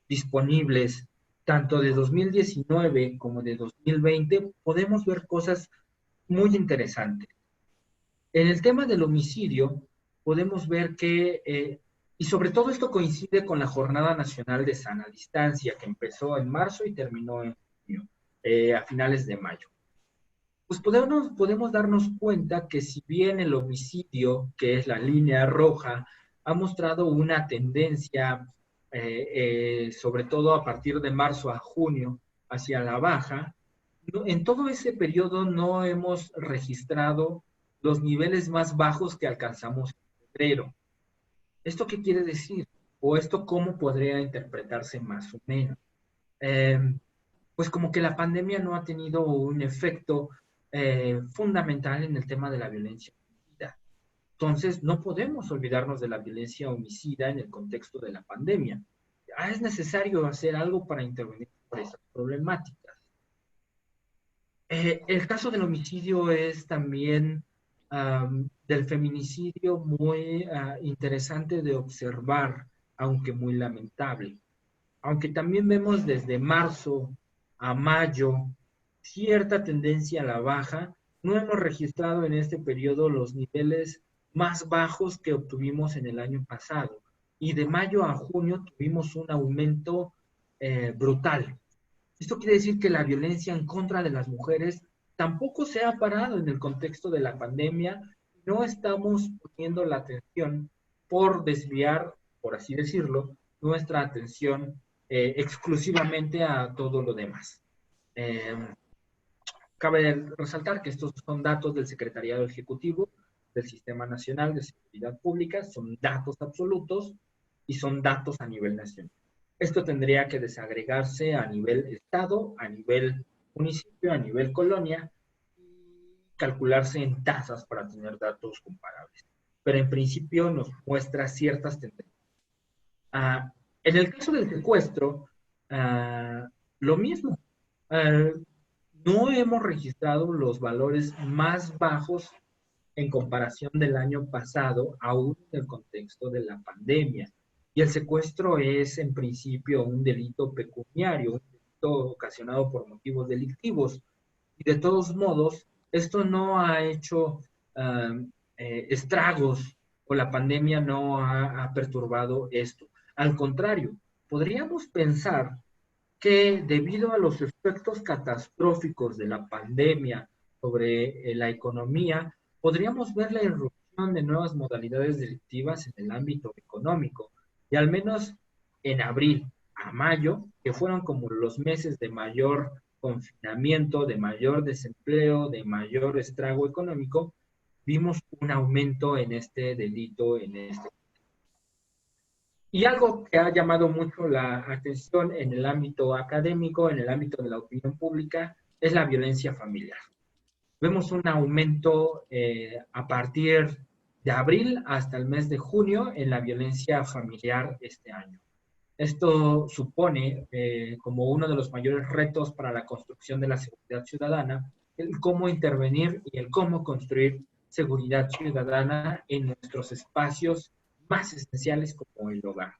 disponibles tanto de 2019 como de 2020, podemos ver cosas muy interesantes. En el tema del homicidio, podemos ver que, y sobre todo esto coincide con la Jornada Nacional de Sana Distancia, que empezó en marzo y terminó en junio, a finales de mayo. Pues podemos darnos cuenta que si bien el homicidio, que es la línea roja, ha mostrado una tendencia, sobre todo a partir de marzo a junio, hacia la baja, en todo ese periodo no hemos registrado los niveles más bajos que alcanzamos en febrero. ¿Esto qué quiere decir? ¿O esto cómo podría interpretarse más o menos? Pues como que la pandemia no ha tenido un efecto fundamental en el tema de la violencia homicida. Entonces, no podemos olvidarnos de la violencia homicida en el contexto de la pandemia. Es necesario hacer algo para intervenir sobre esas problemáticas. El caso del homicidio es también del feminicidio muy interesante de observar, aunque muy lamentable. Aunque también vemos desde marzo a mayo cierta tendencia a la baja, no hemos registrado en este periodo los niveles más bajos que obtuvimos en el año pasado. Y de mayo a junio tuvimos un aumento brutal. Esto quiere decir que la violencia en contra de las mujeres tampoco se ha parado en el contexto de la pandemia. No estamos poniendo la atención por desviar, por así decirlo, nuestra atención exclusivamente a todo lo demás. Cabe resaltar que estos son datos del Secretariado Ejecutivo del Sistema Nacional de Seguridad Pública, son datos absolutos y son datos a nivel nacional. Esto tendría que desagregarse a nivel estado, a nivel municipio, a nivel colonia, y calcularse en tasas para tener datos comparables. Pero en principio nos muestra ciertas tendencias. En el caso del secuestro, lo mismo. No hemos registrado los valores más bajos en comparación del año pasado, aún en el contexto de la pandemia. Y el secuestro es, en principio, un delito pecuniario, un delito ocasionado por motivos delictivos. Y de todos modos, esto no ha hecho estragos o la pandemia no ha perturbado esto. Al contrario, podríamos pensar que debido a los efectos catastróficos de la pandemia sobre la economía, podríamos ver la irrupción de nuevas modalidades delictivas en el ámbito económico. Y al menos en abril a mayo, que fueron como los meses de mayor confinamiento, de mayor desempleo, de mayor estrago económico, vimos un aumento en este delito, en este. Y algo que ha llamado mucho la atención en el ámbito académico, en el ámbito de la opinión pública, es la violencia familiar. Vemos un aumento a partir de abril hasta el mes de junio en la violencia familiar este año. Esto supone como uno de los mayores retos para la construcción de la seguridad ciudadana, el cómo intervenir y el cómo construir seguridad ciudadana en nuestros espacios más esenciales como el hogar.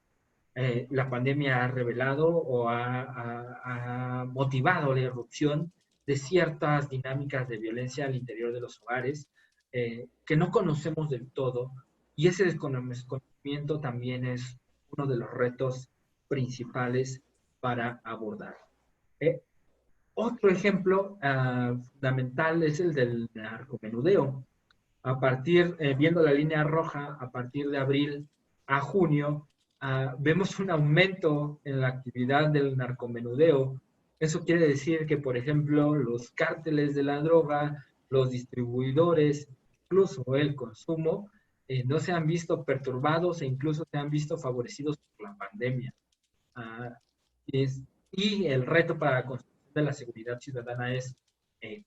La pandemia ha revelado o ha motivado la irrupción de ciertas dinámicas de violencia al interior de los hogares que no conocemos del todo, y ese desconocimiento también es uno de los retos principales para abordar. Otro ejemplo fundamental es el del narcomenudeo. Viendo la línea roja, a partir de abril a junio, vemos un aumento en la actividad del narcomenudeo. Eso quiere decir que, por ejemplo, los cárteles de la droga, los distribuidores, incluso el consumo, no se han visto perturbados e incluso se han visto favorecidos por la pandemia. Y el reto para la construcción de la seguridad ciudadana es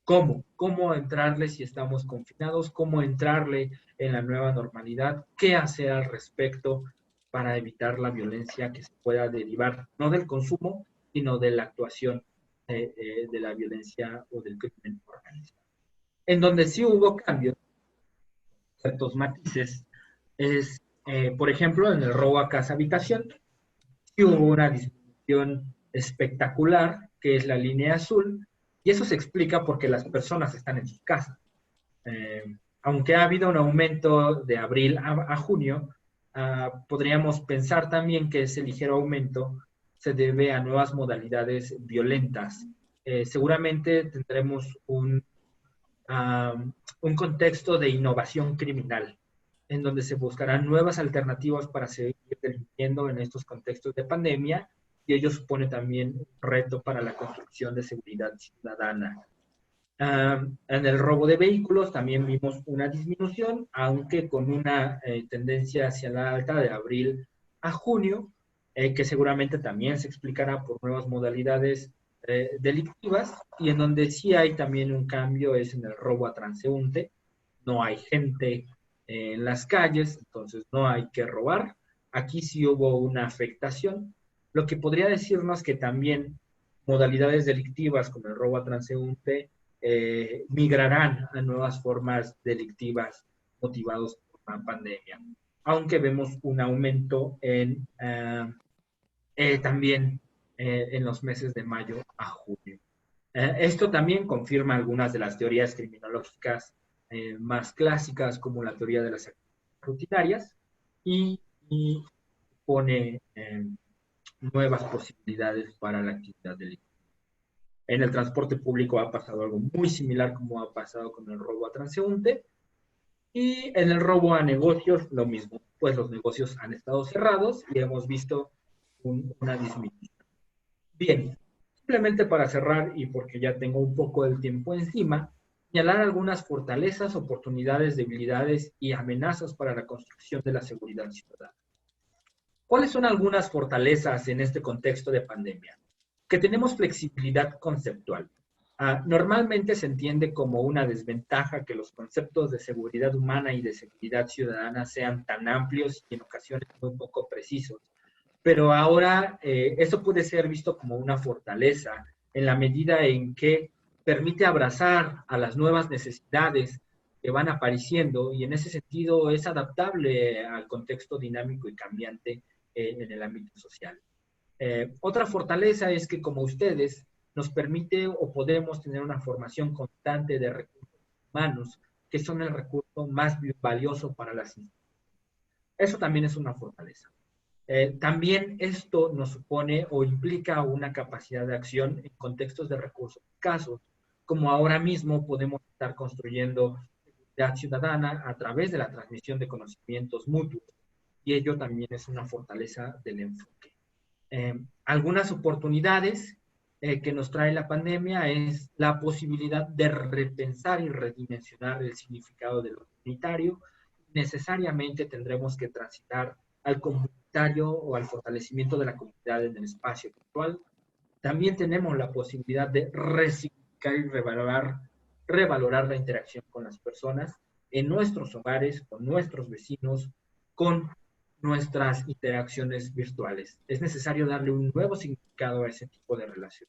cómo entrarle si estamos confinados, cómo entrarle en la nueva normalidad, qué hacer al respecto para evitar la violencia que se pueda derivar, no del consumo, sino de la actuación de la violencia o del crimen organizado. En donde sí hubo cambios, ciertos matices, es, por ejemplo, en el robo a casa-habitación, sí hubo una disminución espectacular, que es la línea azul, y eso se explica porque las personas están en sus casas. Aunque ha habido un aumento de abril a junio, podríamos pensar también que ese ligero aumento se debe a nuevas modalidades violentas. Seguramente tendremos un contexto de innovación criminal, en donde se buscarán nuevas alternativas para seguir delinquiendo en estos contextos de pandemia, y ello supone también un reto para la construcción de seguridad ciudadana. En el robo de vehículos también vimos una disminución, aunque con una tendencia hacia la alta de abril a junio, que seguramente también se explicará por nuevas modalidades delictivas, y en donde sí hay también un cambio es en el robo a transeúnte. No hay gente en las calles, entonces no hay que robar. Aquí sí hubo una afectación, lo que podría decirnos que también modalidades delictivas como el robo a transeúnte migrarán a nuevas formas delictivas motivados por la pandemia, aunque vemos un aumento también en los meses de mayo a junio. Esto también confirma algunas de las teorías criminológicas más clásicas, como la teoría de las actividades rutinarias, y pone nuevas posibilidades para la actividad delictiva. En el transporte público ha pasado algo muy similar como ha pasado con el robo a transeúnte, y en el robo a negocios lo mismo, pues los negocios han estado cerrados y hemos visto una disminución. Bien, simplemente para cerrar y porque ya tengo un poco del tiempo encima, señalar algunas fortalezas, oportunidades, debilidades y amenazas para la construcción de la seguridad ciudadana. ¿Cuáles son algunas fortalezas en este contexto de pandemia? Que tenemos flexibilidad conceptual. Normalmente se entiende como una desventaja que los conceptos de seguridad humana y de seguridad ciudadana sean tan amplios y en ocasiones muy poco precisos. Pero ahora eso puede ser visto como una fortaleza en la medida en que permite abrazar a las nuevas necesidades que van apareciendo y en ese sentido es adaptable al contexto dinámico y cambiante en el ámbito social. Otra fortaleza es que como ustedes nos permite o podemos tener una formación constante de recursos humanos, que son el recurso más valioso para las instituciones. Eso también es una fortaleza. También esto nos supone o implica una capacidad de acción en contextos de recursos escasos, como ahora mismo podemos estar construyendo seguridad ciudadana a través de la transmisión de conocimientos mutuos, y ello también es una fortaleza del enfoque. Algunas oportunidades que nos trae la pandemia es la posibilidad de repensar y redimensionar el significado de lo comunitario. Necesariamente tendremos que transitar al comunitario o al fortalecimiento de la comunidad en el espacio virtual. También tenemos la posibilidad de resignificar y revalorar la interacción con las personas en nuestros hogares, con nuestros vecinos, con nuestras interacciones virtuales. Es necesario darle un nuevo significado a ese tipo de relación.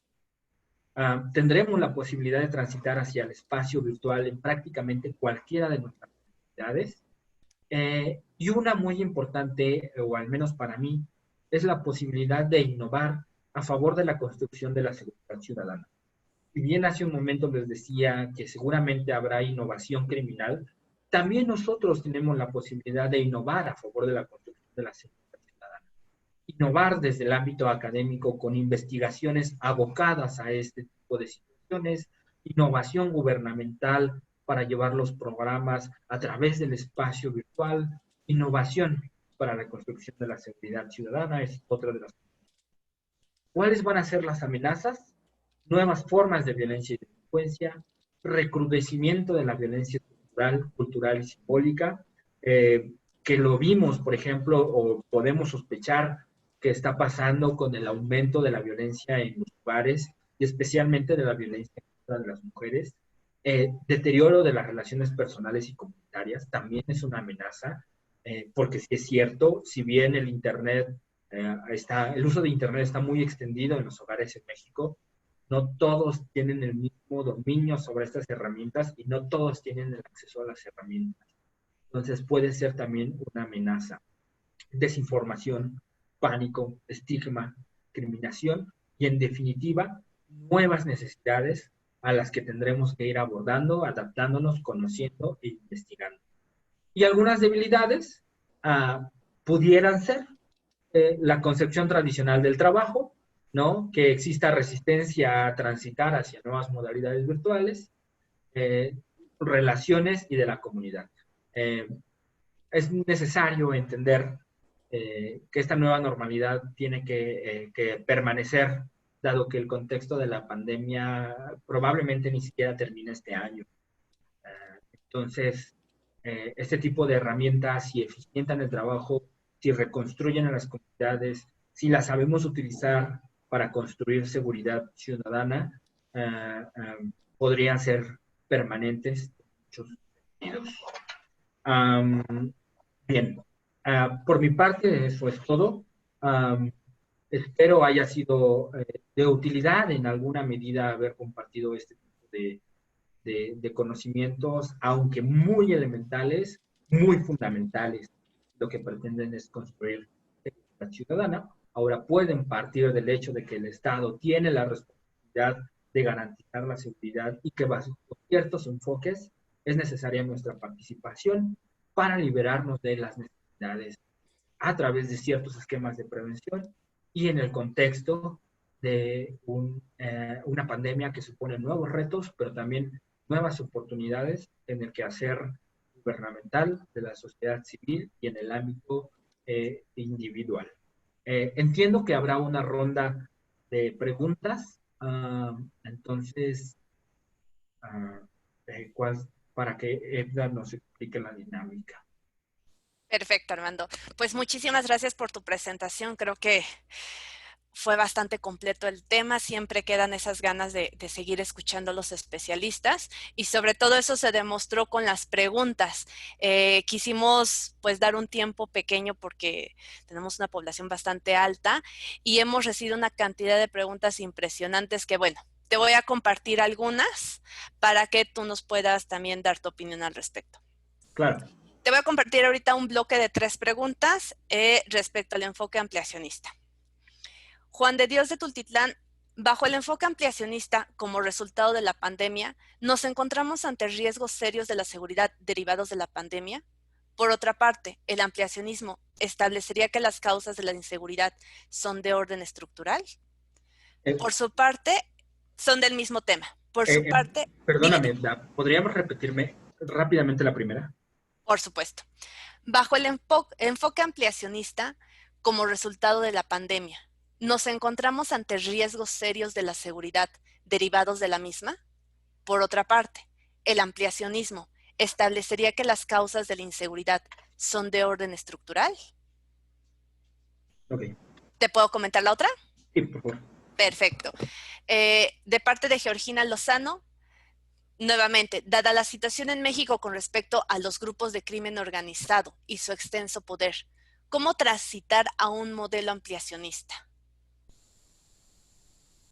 Tendremos la posibilidad de transitar hacia el espacio virtual en prácticamente cualquiera de nuestras actividades. Y una muy importante, o al menos para mí, es la posibilidad de innovar a favor de la construcción de la seguridad ciudadana. Si bien hace un momento les decía que seguramente habrá innovación criminal, también nosotros tenemos la posibilidad de innovar a favor de la construcción de la seguridad ciudadana. Innovar desde el ámbito académico con investigaciones abocadas a este tipo de situaciones, innovación gubernamental para llevar los programas a través del espacio virtual, innovación para la construcción de la seguridad ciudadana es otra de las. ¿Cuáles van a ser las amenazas? Nuevas formas de violencia y delincuencia, recrudecimiento de la violencia cultural y simbólica, que lo vimos, por ejemplo, o podemos sospechar que está pasando con el aumento de la violencia en los bares y especialmente de la violencia contra las mujeres. Deterioro de las relaciones personales y comunitarias también es una amenaza, porque sí es cierto, si bien el Internet el uso de Internet está muy extendido en los hogares en México, no todos tienen el mismo dominio sobre estas herramientas y no todos tienen el acceso a las herramientas. Entonces puede ser también una amenaza. Desinformación, pánico, estigma, discriminación y en definitiva nuevas necesidades a las que tendremos que ir abordando, adaptándonos, conociendo e investigando. Y algunas debilidades pudieran ser la concepción tradicional del trabajo, ¿no? Que exista resistencia a transitar hacia nuevas modalidades virtuales, relaciones y de la comunidad. Es necesario entender que esta nueva normalidad tiene que permanecer, dado que el contexto de la pandemia probablemente ni siquiera termine este año. Entonces, este tipo de herramientas, si eficientan el trabajo, si reconstruyen a las comunidades, si las sabemos utilizar para construir seguridad ciudadana, podrían ser permanentes en muchos sentidos. Bien, por mi parte eso es todo. Espero haya sido de utilidad en alguna medida haber compartido este tipo de conocimientos, aunque muy elementales, muy fundamentales. Lo que pretenden es construir seguridad ciudadana. Ahora pueden partir del hecho de que el Estado tiene la responsabilidad de garantizar la seguridad y que bajo ciertos enfoques es necesaria nuestra participación para liberarnos de las necesidades a través de ciertos esquemas de prevención y en el contexto de una pandemia que supone nuevos retos, pero también nuevas oportunidades en el quehacer gubernamental, de la sociedad civil y en el ámbito individual. Entiendo que habrá una ronda de preguntas, entonces, uh, para que Edgar nos explique la dinámica. Perfecto, Armando. Pues muchísimas gracias por tu presentación. Creo que fue bastante completo el tema, siempre quedan esas ganas de seguir escuchando a los especialistas y sobre todo eso se demostró con las preguntas. Quisimos pues dar un tiempo pequeño porque tenemos una población bastante alta y hemos recibido una cantidad de preguntas impresionantes que bueno, te voy a compartir algunas para que tú nos puedas también dar tu opinión al respecto. Claro. Te voy a compartir ahorita un bloque de 3 preguntas respecto al enfoque ampliacionista. Juan de Dios de Tultitlán, bajo el enfoque ampliacionista como resultado de la pandemia, ¿nos encontramos ante riesgos serios de la seguridad derivados de la pandemia? Por otra parte, ¿el ampliacionismo establecería que las causas de la inseguridad son de orden estructural? Por su parte, son del mismo tema. Por su parte, perdóname, ¿podríamos repetirme rápidamente la primera? Por supuesto. Bajo el enfoque ampliacionista como resultado de la pandemia, ¿nos encontramos ante riesgos serios de la seguridad derivados de la misma? Por otra parte, ¿el ampliacionismo establecería que las causas de la inseguridad son de orden estructural? Ok. ¿Te puedo comentar la otra? Sí, por favor. Perfecto. De parte de Georgina Lozano, nuevamente, dada la situación en México con respecto a los grupos de crimen organizado y su extenso poder, ¿cómo transitar a un modelo ampliacionista?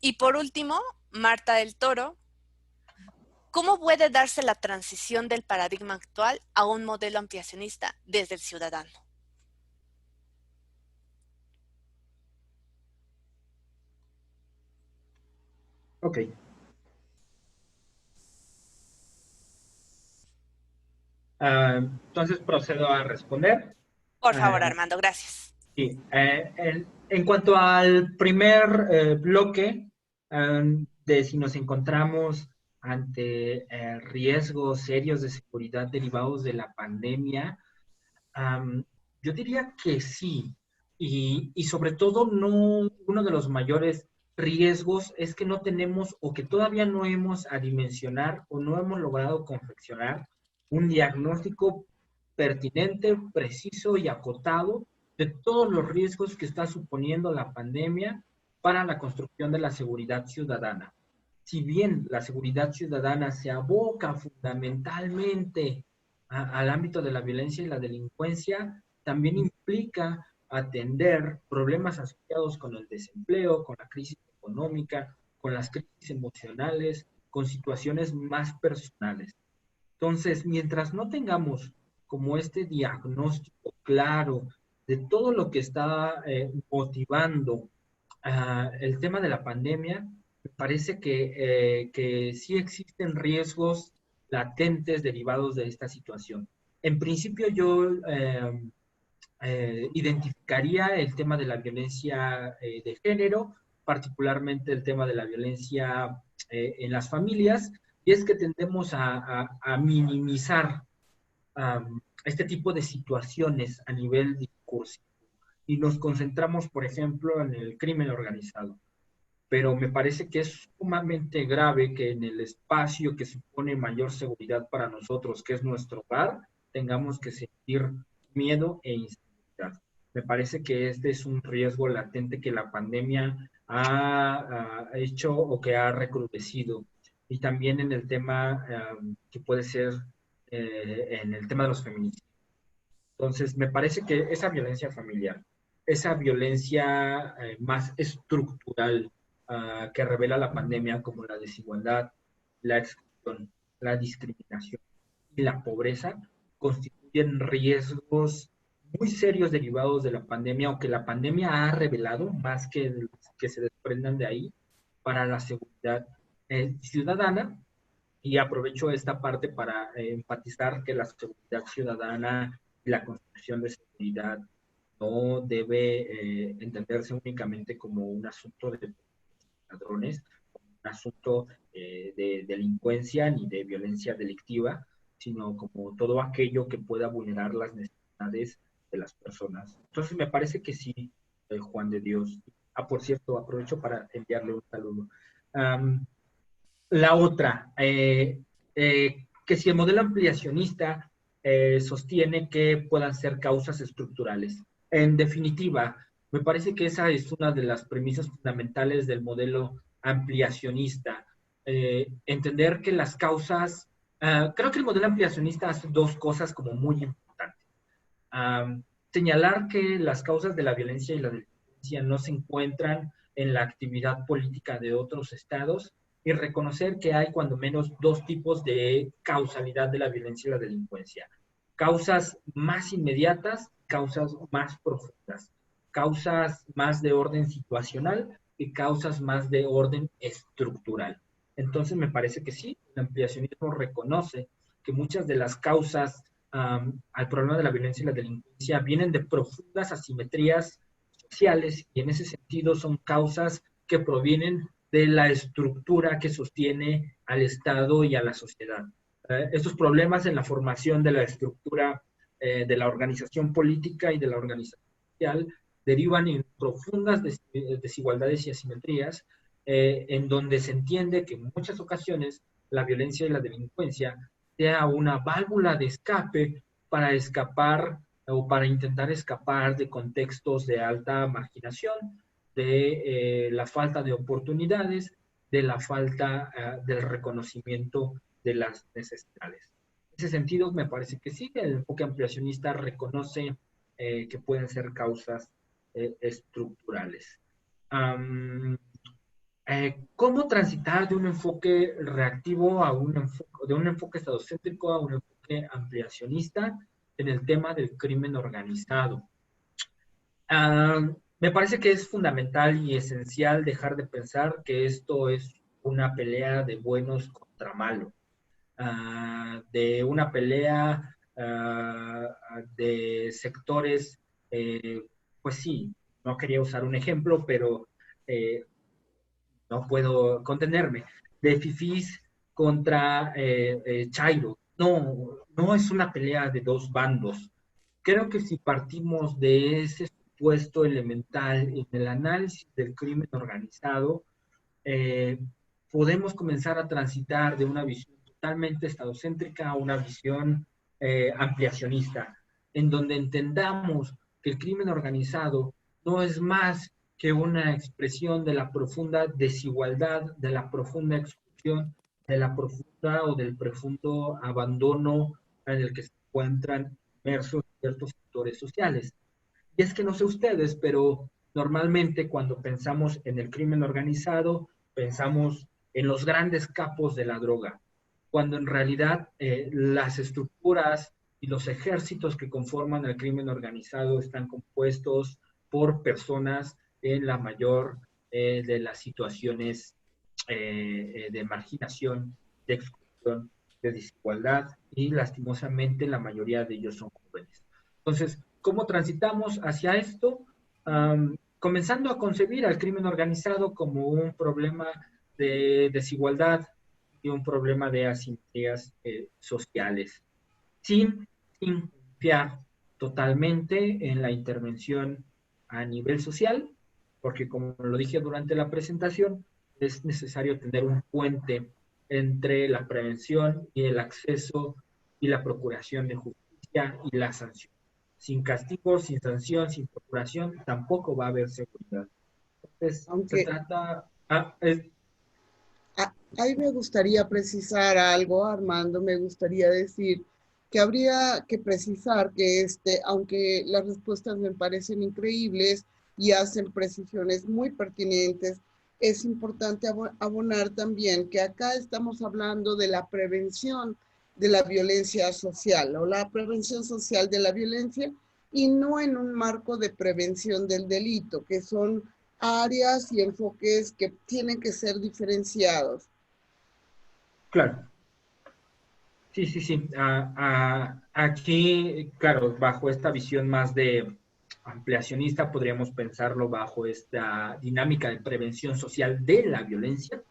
Y por último, Marta del Toro, ¿cómo puede darse la transición del paradigma actual a un modelo ampliacionista desde el ciudadano? Ok. Entonces procedo a responder. Por favor, Armando, gracias. Sí. En cuanto al primer bloque, de si nos encontramos ante riesgos serios de seguridad derivados de la pandemia, yo diría que sí. Y sobre todo, no, uno de los mayores riesgos es que no tenemos o que todavía no hemos a dimensionar o no hemos logrado confeccionar un diagnóstico pertinente, preciso y acotado de todos los riesgos que está suponiendo la pandemia para la construcción de la seguridad ciudadana. Si bien la seguridad ciudadana se aboca fundamentalmente al ámbito de la violencia y la delincuencia, también implica atender problemas asociados con el desempleo, con la crisis económica, con las crisis emocionales, con situaciones más personales. Entonces, mientras no tengamos como este diagnóstico claro de todo lo que está motivando el tema de la pandemia, me parece que sí existen riesgos latentes derivados de esta situación. En principio, yo identificaría el tema de la violencia de género, particularmente el tema de la violencia en las familias, y es que tendemos a minimizar este tipo de situaciones a nivel discursivo y nos concentramos, por ejemplo, en el crimen organizado. Pero me parece que es sumamente grave que en el espacio que supone mayor seguridad para nosotros, que es nuestro hogar, tengamos que sentir miedo e inseguridad. Me parece que este es un riesgo latente que la pandemia ha hecho o que ha recrudecido. Y también en el tema que puede ser en el tema de los feminicidios. Entonces, me parece que esa violencia familiar, esa violencia más estructural que revela la pandemia, como la desigualdad, la exclusión, la discriminación y la pobreza, constituyen riesgos muy serios derivados de la pandemia o que la pandemia ha revelado, más que se desprendan de ahí, para la seguridad ciudadana. Y aprovecho esta parte para enfatizar que la seguridad ciudadana y la construcción de seguridad no debe entenderse únicamente como un asunto de ladrones, un asunto de delincuencia ni de violencia delictiva, sino como todo aquello que pueda vulnerar las necesidades de las personas. Entonces me parece que sí, Juan de Dios. Ah, por cierto, aprovecho para enviarle un saludo. La otra, que si el modelo ampliacionista sostiene que puedan ser causas estructurales. En definitiva, me parece que esa es una de las premisas fundamentales del modelo ampliacionista. Entender que las causas, creo que el modelo ampliacionista hace dos cosas como muy importantes. Señalar que las causas de la violencia y la delincuencia no se encuentran en la actividad política de otros estados, y reconocer que hay cuando menos dos tipos de causalidad de la violencia y la delincuencia. Causas más inmediatas, causas más profundas, causas más de orden situacional y causas más de orden estructural. Entonces me parece que sí, el ampliacionismo reconoce que muchas de las causas al problema de la violencia y la delincuencia vienen de profundas asimetrías sociales, y en ese sentido son causas que provienen de la estructura que sostiene al Estado y a la sociedad. Estos problemas en la formación de la estructura de la organización política y de la organización social derivan en profundas desigualdades y asimetrías, en donde se entiende que en muchas ocasiones la violencia y la delincuencia sea una válvula de escape para escapar o para intentar escapar de contextos de alta marginación, de la falta de oportunidades, de la falta del reconocimiento de las necesidades. En ese sentido, me parece que sí, el enfoque ampliacionista reconoce que pueden ser causas estructurales. ¿Cómo transitar de un enfoque reactivo a de un enfoque estadocéntrico a un enfoque ampliacionista en el tema del crimen organizado? Me parece que es fundamental y esencial dejar de pensar que esto es una pelea de buenos contra malos, de una pelea de sectores, pues sí, no quería usar un ejemplo, pero no puedo contenerme, de fifís contra Chairo. No, no es una pelea de dos bandos. Creo que si partimos de ese supuesto elemental en el análisis del crimen organizado, eh, podemos comenzar a transitar de una visión totalmente estadocéntrica a una visión ampliacionista, en donde entendamos que el crimen organizado no es más que una expresión de la profunda desigualdad, de la profunda exclusión, de la profunda o del profundo abandono en el que se encuentran inmersos ciertos sectores sociales. Y es que no sé ustedes, pero normalmente cuando pensamos en el crimen organizado, pensamos en los grandes capos de la droga, cuando en realidad las estructuras y los ejércitos que conforman el crimen organizado están compuestos por personas en la mayor de las situaciones de marginación, de exclusión, de desigualdad, y lastimosamente la mayoría de ellos son jóvenes. Entonces, ¿cómo transitamos hacia esto? Comenzando a concebir al crimen organizado como un problema de desigualdad y un problema de asimetrías sociales, sin confiar totalmente en la intervención a nivel social, porque como lo dije durante la presentación, es necesario tener un puente entre la prevención y el acceso y la procuración de justicia y la sanción. Sin castigo, sin sanción, sin procuración, tampoco va a haber seguridad. Entonces, se Aunque trata... ahí me gustaría precisar algo, Armando, me gustaría decir que habría que precisar que aunque las respuestas me parecen increíbles y hacen precisiones muy pertinentes, es importante abonar también que acá estamos hablando de la prevención de la violencia social o la prevención social de la violencia, y no en un marco de prevención del delito, que son áreas y enfoques que tienen que ser diferenciados. Claro. Sí, sí, sí. Aquí, claro, bajo esta visión más de ampliacionista, podríamos pensarlo bajo esta dinámica de prevención social de la violencia,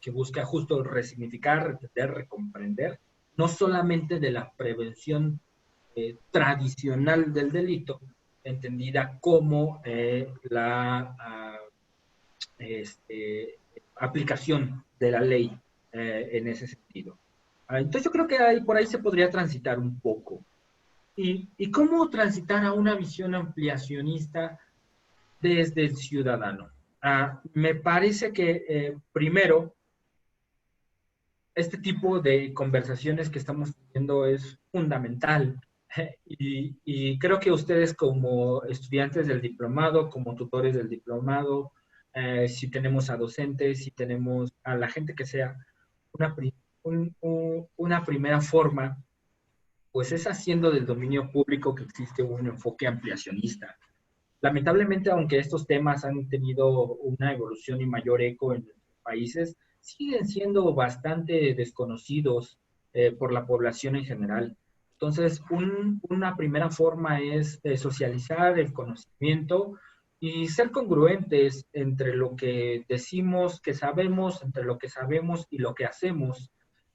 que busca justo resignificar, entender, recomprender, no solamente de la prevención tradicional del delito, entendida como este, aplicación de la ley en ese sentido. Entonces yo creo que por ahí se podría transitar un poco. ¿Y cómo transitar a una visión ampliacionista desde el ciudadano? Me parece que primero, este tipo de conversaciones que estamos teniendo es fundamental. Y creo que ustedes como estudiantes del diplomado, como tutores del diplomado, si tenemos a docentes, si tenemos a la gente que sea, una, una primera forma, pues es haciendo del dominio público que existe un enfoque ampliacionista. Lamentablemente, aunque estos temas han tenido una evolución y mayor eco en nuestros países, siguen siendo bastante desconocidos por la población en general. Entonces, una primera forma es socializar el conocimiento y ser congruentes entre lo que decimos que sabemos, entre lo que sabemos y lo que hacemos.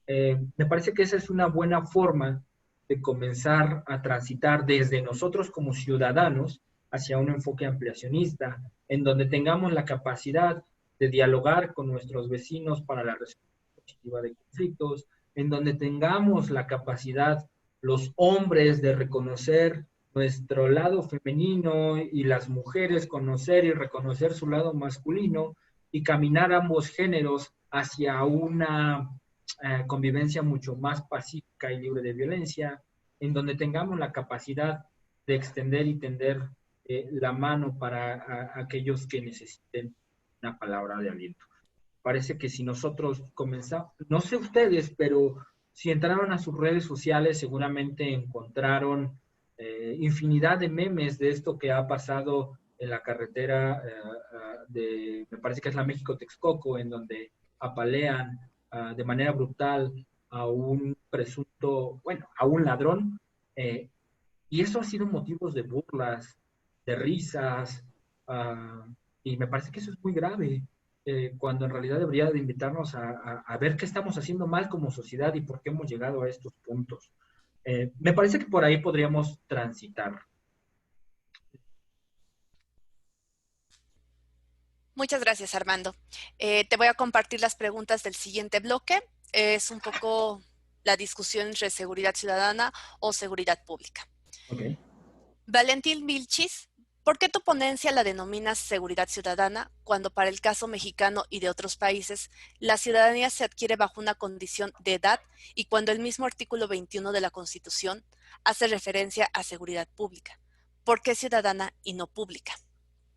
Me parece que esa es una buena forma de comenzar a transitar desde nosotros como ciudadanos hacia un enfoque ampliacionista, en donde tengamos la capacidad de dialogar con nuestros vecinos para la resolución positiva de conflictos, en donde tengamos la capacidad, los hombres, de reconocer nuestro lado femenino y las mujeres conocer y reconocer su lado masculino y caminar ambos géneros hacia una convivencia mucho más pacífica y libre de violencia, en donde tengamos la capacidad de extender y tender la mano para aquellos que necesiten una palabra de aliento. Parece que si nosotros comenzamos, no sé ustedes, pero si entraron a sus redes sociales seguramente encontraron infinidad de memes de esto que ha pasado en la carretera me parece que es la México-Texcoco, en donde apalean de manera brutal a un presunto, bueno, a un ladrón, eh, y eso ha sido motivos de burlas, de risas, uh, y me parece que eso es muy grave, cuando en realidad debería de invitarnos a ver qué estamos haciendo mal como sociedad y por qué hemos llegado a estos puntos. Me parece que por ahí podríamos transitar. Muchas gracias, Armando. Te voy a compartir las preguntas del siguiente bloque. Es un poco la discusión entre seguridad ciudadana o seguridad pública. Okay. Valentín Vilchis, ¿por qué tu ponencia la denominas seguridad ciudadana cuando para el caso mexicano y de otros países la ciudadanía se adquiere bajo una condición de edad y cuando el mismo artículo 21 de la Constitución hace referencia a seguridad pública? ¿Por qué ciudadana y no pública?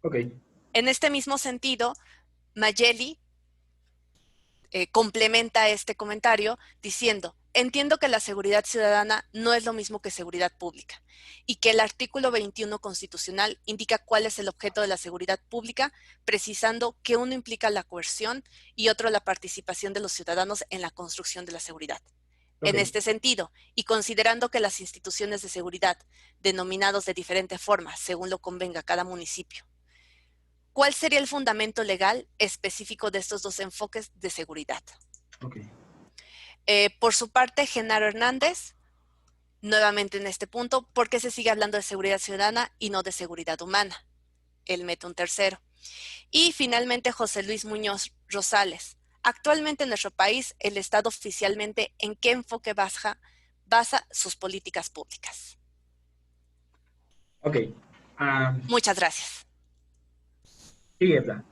Okay. En este mismo sentido, Mayeli complementa este comentario diciendo: entiendo que la seguridad ciudadana no es lo mismo que seguridad pública y que el artículo 21 constitucional indica cuál es el objeto de la seguridad pública, precisando que uno implica la coerción y otro la participación de los ciudadanos en la construcción de la seguridad. En este sentido, y considerando que las instituciones de seguridad, denominados de diferente forma según lo convenga cada municipio, ¿cuál sería el fundamento legal específico de estos dos enfoques de seguridad? Okay. Por su parte, Genaro Hernández, nuevamente en este punto, ¿por qué se sigue hablando de seguridad ciudadana y no de seguridad humana? Él mete un tercero. Y finalmente, José Luis Muñoz Rosales. Actualmente en nuestro país, el Estado oficialmente, ¿en qué enfoque basa sus políticas públicas? Ok. Muchas gracias. Sí, Edla.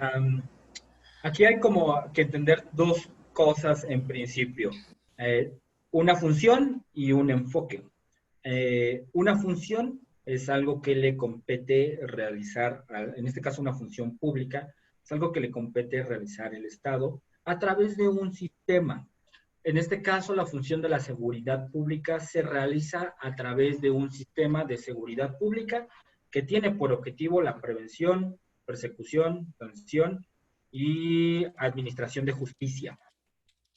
Aquí hay como que entender dos cosas en principio. Una función y un enfoque. Una función es algo que le compete realizar, en este caso una función pública, es algo que le compete realizar el Estado a través de un sistema. En este caso, la función de la seguridad pública se realiza a través de un sistema de seguridad pública que tiene por objetivo la prevención, persecución, sanción y administración de justicia.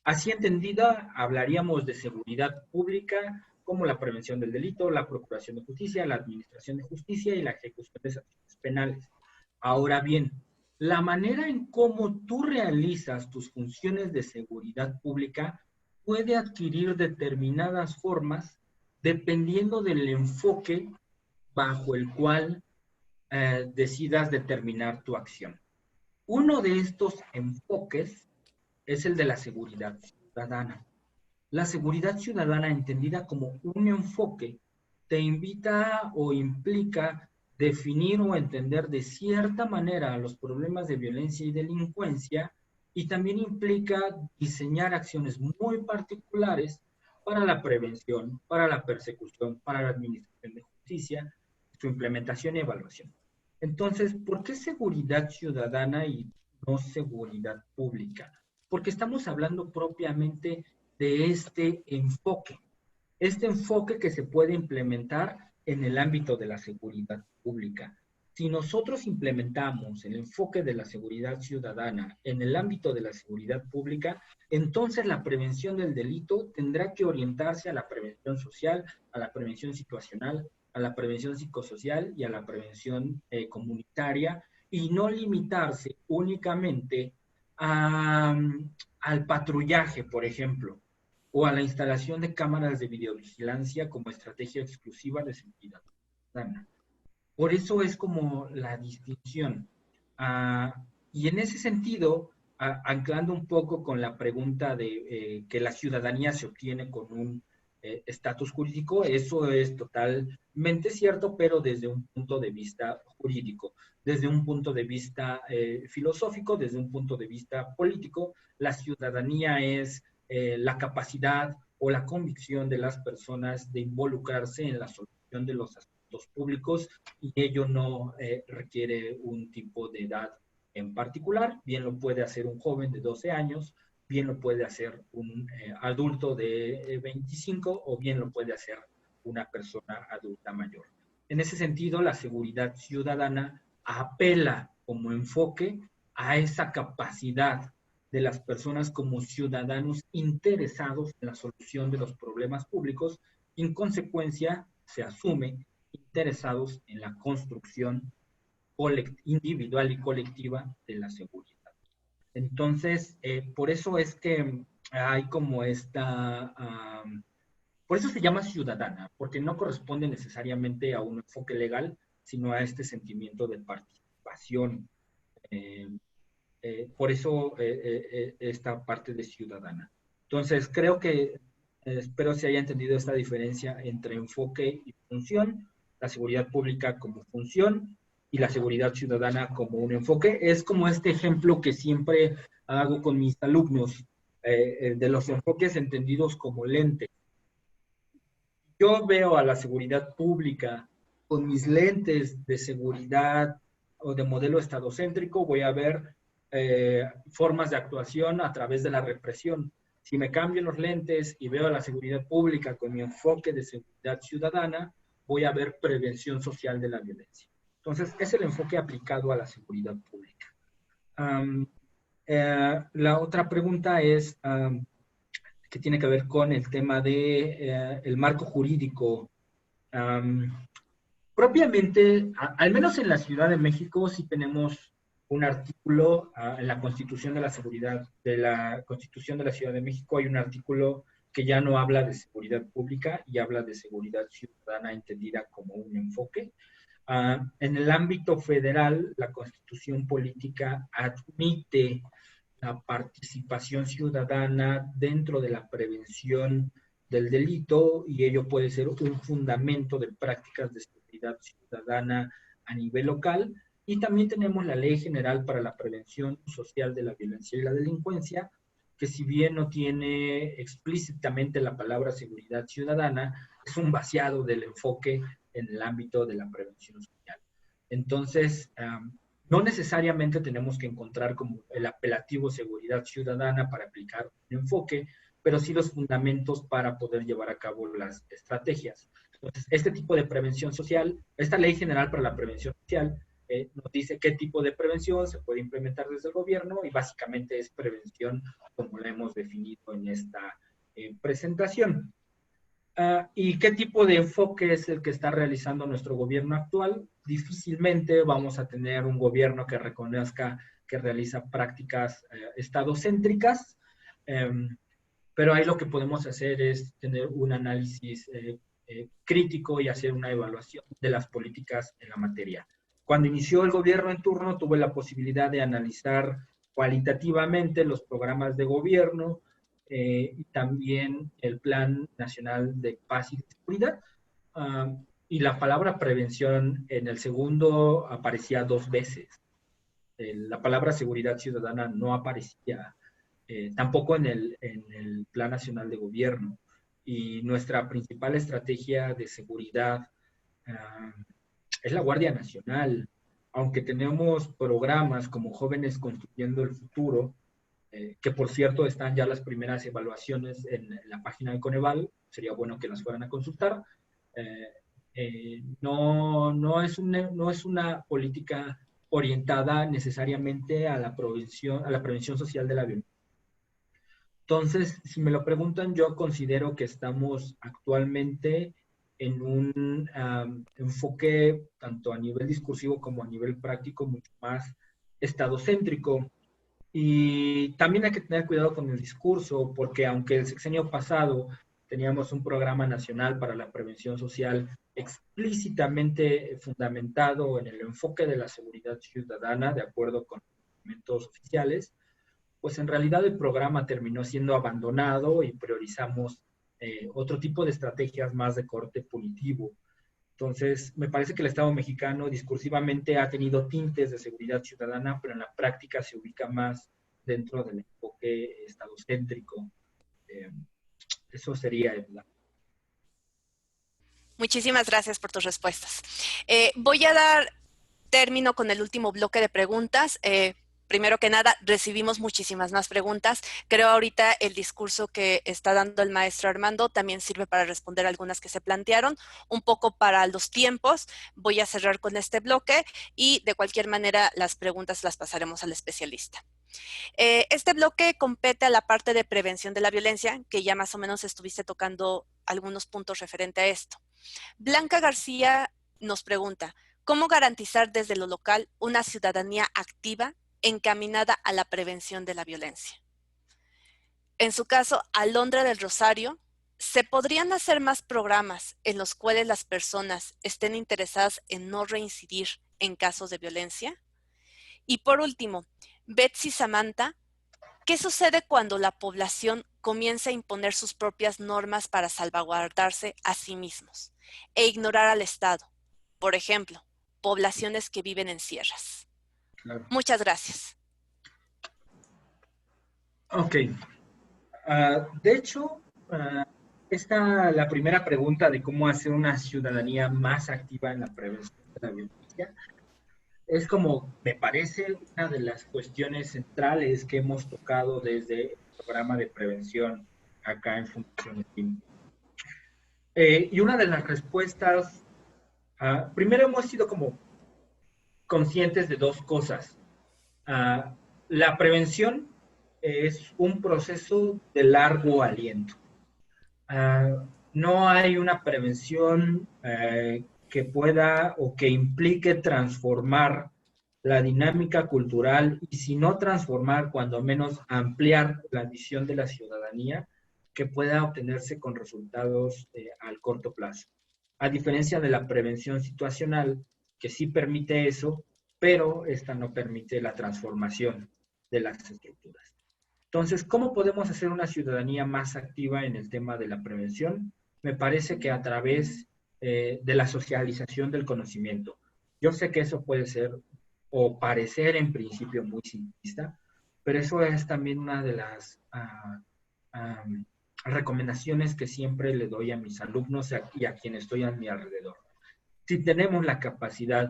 Así entendida, hablaríamos de seguridad pública como la prevención del delito, la procuración de justicia, la administración de justicia y la ejecución de sanciones penales. Ahora bien, la manera en cómo tú realizas tus funciones de seguridad pública puede adquirir determinadas formas dependiendo del enfoque bajo el cual decidas determinar tu acción. Uno de estos enfoques es el de la seguridad ciudadana. La seguridad ciudadana, entendida como un enfoque, te invita o implica definir o entender de cierta manera los problemas de violencia y delincuencia, y también implica diseñar acciones muy particulares para la prevención, para la persecución, para la administración de justicia, su implementación y evaluación. Entonces, ¿por qué seguridad ciudadana y no seguridad pública? Porque estamos hablando propiamente de este enfoque que se puede implementar en el ámbito de la seguridad pública. Si nosotros implementamos el enfoque de la seguridad ciudadana en el ámbito de la seguridad pública, entonces la prevención del delito tendrá que orientarse a la prevención social, a la prevención situacional, a la prevención psicosocial y a la prevención comunitaria, y no limitarse únicamente al patrullaje, por ejemplo, o a la instalación de cámaras de videovigilancia como estrategia exclusiva de seguridad ciudadana. Por eso es como la distinción. Y en ese sentido, anclando un poco con la pregunta de que la ciudadanía se obtiene con un estatus jurídico, eso es totalmente cierto, pero desde un punto de vista jurídico. Desde un punto de vista filosófico, desde un punto de vista político, la ciudadanía es la capacidad o la convicción de las personas de involucrarse en la solución de los asuntos públicos, y ello no requiere un tipo de edad en particular. Bien lo puede hacer un joven de 12 años, bien lo puede hacer un adulto de 25 o bien lo puede hacer una persona adulta mayor. En ese sentido, la seguridad ciudadana apela como enfoque a esa capacidad de las personas como ciudadanos interesados en la solución de los problemas públicos, y en consecuencia se asume interesados en la construcción individual y colectiva de la seguridad. Entonces, por eso es que hay como por eso se llama ciudadana, porque no corresponde necesariamente a un enfoque legal, sino a este sentimiento de participación. Por eso esta parte de ciudadana. Entonces, creo que, espero se haya entendido esta diferencia entre enfoque y función, la seguridad pública como función y la seguridad ciudadana como un enfoque. Es como este ejemplo que siempre hago con mis alumnos, de los enfoques entendidos como lentes. Yo veo a la seguridad pública con mis lentes de seguridad o de modelo estadocéntrico, voy a ver formas de actuación a través de la represión. Si me cambio los lentes y veo a la seguridad pública con mi enfoque de seguridad ciudadana, voy a ver prevención social de la violencia. Entonces, es el enfoque aplicado a la seguridad pública. La otra pregunta es que tiene que ver con el tema de el marco jurídico. Propiamente, al menos en la Ciudad de México, sí tenemos un artículo en la Constitución de la Seguridad, de la Constitución de la Ciudad de México, hay un artículo que ya no habla de seguridad pública y habla de seguridad ciudadana entendida como un enfoque. En el ámbito federal, la Constitución política admite la participación ciudadana dentro de la prevención del delito, y ello puede ser un fundamento de prácticas de seguridad ciudadana a nivel local. Y también tenemos la Ley General para la Prevención Social de la Violencia y la Delincuencia, que si bien no tiene explícitamente la palabra seguridad ciudadana, es un vaciado del enfoque en el ámbito de la prevención social. Entonces, no necesariamente tenemos que encontrar como el apelativo seguridad ciudadana para aplicar un enfoque, pero sí los fundamentos para poder llevar a cabo las estrategias. Entonces, este tipo de prevención social, esta Ley General para la Prevención Social, nos dice qué tipo de prevención se puede implementar desde el gobierno y básicamente es prevención como la hemos definido en esta presentación. ¿Y qué tipo de enfoque es el que está realizando nuestro gobierno actual? Difícilmente vamos a tener un gobierno que reconozca que realiza prácticas estadocéntricas, pero ahí lo que podemos hacer es tener un análisis crítico y hacer una evaluación de las políticas en la materia. Cuando inició el gobierno en turno, tuve la posibilidad de analizar cualitativamente los programas de gobierno y también el Plan Nacional de Paz y Seguridad. Y la palabra prevención en el segundo aparecía 2 veces. La palabra seguridad ciudadana no aparecía tampoco en el Plan Nacional de Gobierno. Y nuestra principal estrategia de seguridad es la Guardia Nacional. Aunque tenemos programas como Jóvenes Construyendo el Futuro, que por cierto están ya las primeras evaluaciones en la página de Coneval, sería bueno que las fueran a consultar, no es una política orientada necesariamente a la prevención social de la violencia. Entonces, si me lo preguntan, yo considero que estamos actualmente en un enfoque, tanto a nivel discursivo como a nivel práctico, mucho más estadocéntrico. Y también hay que tener cuidado con el discurso, porque aunque el sexenio pasado teníamos un programa nacional para la prevención social explícitamente fundamentado en el enfoque de la seguridad ciudadana, de acuerdo con documentos oficiales, pues en realidad el programa terminó siendo abandonado y priorizamos otro tipo de estrategias más de corte punitivo. Entonces, me parece que el Estado mexicano discursivamente ha tenido tintes de seguridad ciudadana, pero en la práctica se ubica más dentro del enfoque estadocéntrico. Eso sería Muchísimas gracias por tus respuestas. Voy a dar término con el último bloque de preguntas. Primero que nada, recibimos muchísimas más preguntas. Creo ahorita el discurso que está dando el maestro Armando también sirve para responder algunas que se plantearon. Un poco para los tiempos, voy a cerrar con este bloque y de cualquier manera las preguntas las pasaremos al especialista. Este bloque compete a la parte de prevención de la violencia, que ya más o menos estuviste tocando algunos puntos referente a esto. Blanca García nos pregunta, ¿cómo garantizar desde lo local una ciudadanía activa encaminada a la prevención de la violencia? En su caso, Alondra del Rosario, ¿se podrían hacer más programas en los cuales las personas estén interesadas en no reincidir en casos de violencia? Y por último, Betsy Samantha, ¿qué sucede cuando la población comienza a imponer sus propias normas para salvaguardarse a sí mismos e ignorar al Estado? Por ejemplo, poblaciones que viven en sierras. Claro. Muchas gracias. Ok. De hecho, la primera pregunta de cómo hacer una ciudadanía más activa en la prevención de la violencia es como, me parece, una de las cuestiones centrales que hemos tocado desde el programa de prevención acá en Fundación STEAM. Y una de las respuestas, primero hemos sido como conscientes de 2 cosas. La prevención es un proceso de largo aliento. No hay una prevención que pueda o que implique transformar la dinámica cultural y si no transformar, cuando menos ampliar la visión de la ciudadanía que pueda obtenerse con resultados al corto plazo. A diferencia de la prevención situacional, que sí permite eso, pero esta no permite la transformación de las estructuras. Entonces, ¿cómo podemos hacer una ciudadanía más activa en el tema de la prevención? Me parece que a través de la socialización del conocimiento. Yo sé que eso puede ser o parecer en principio muy simplista, pero eso es también una de las recomendaciones que siempre le doy a mis alumnos y a quienes estoy a mi alrededor. Si tenemos la capacidad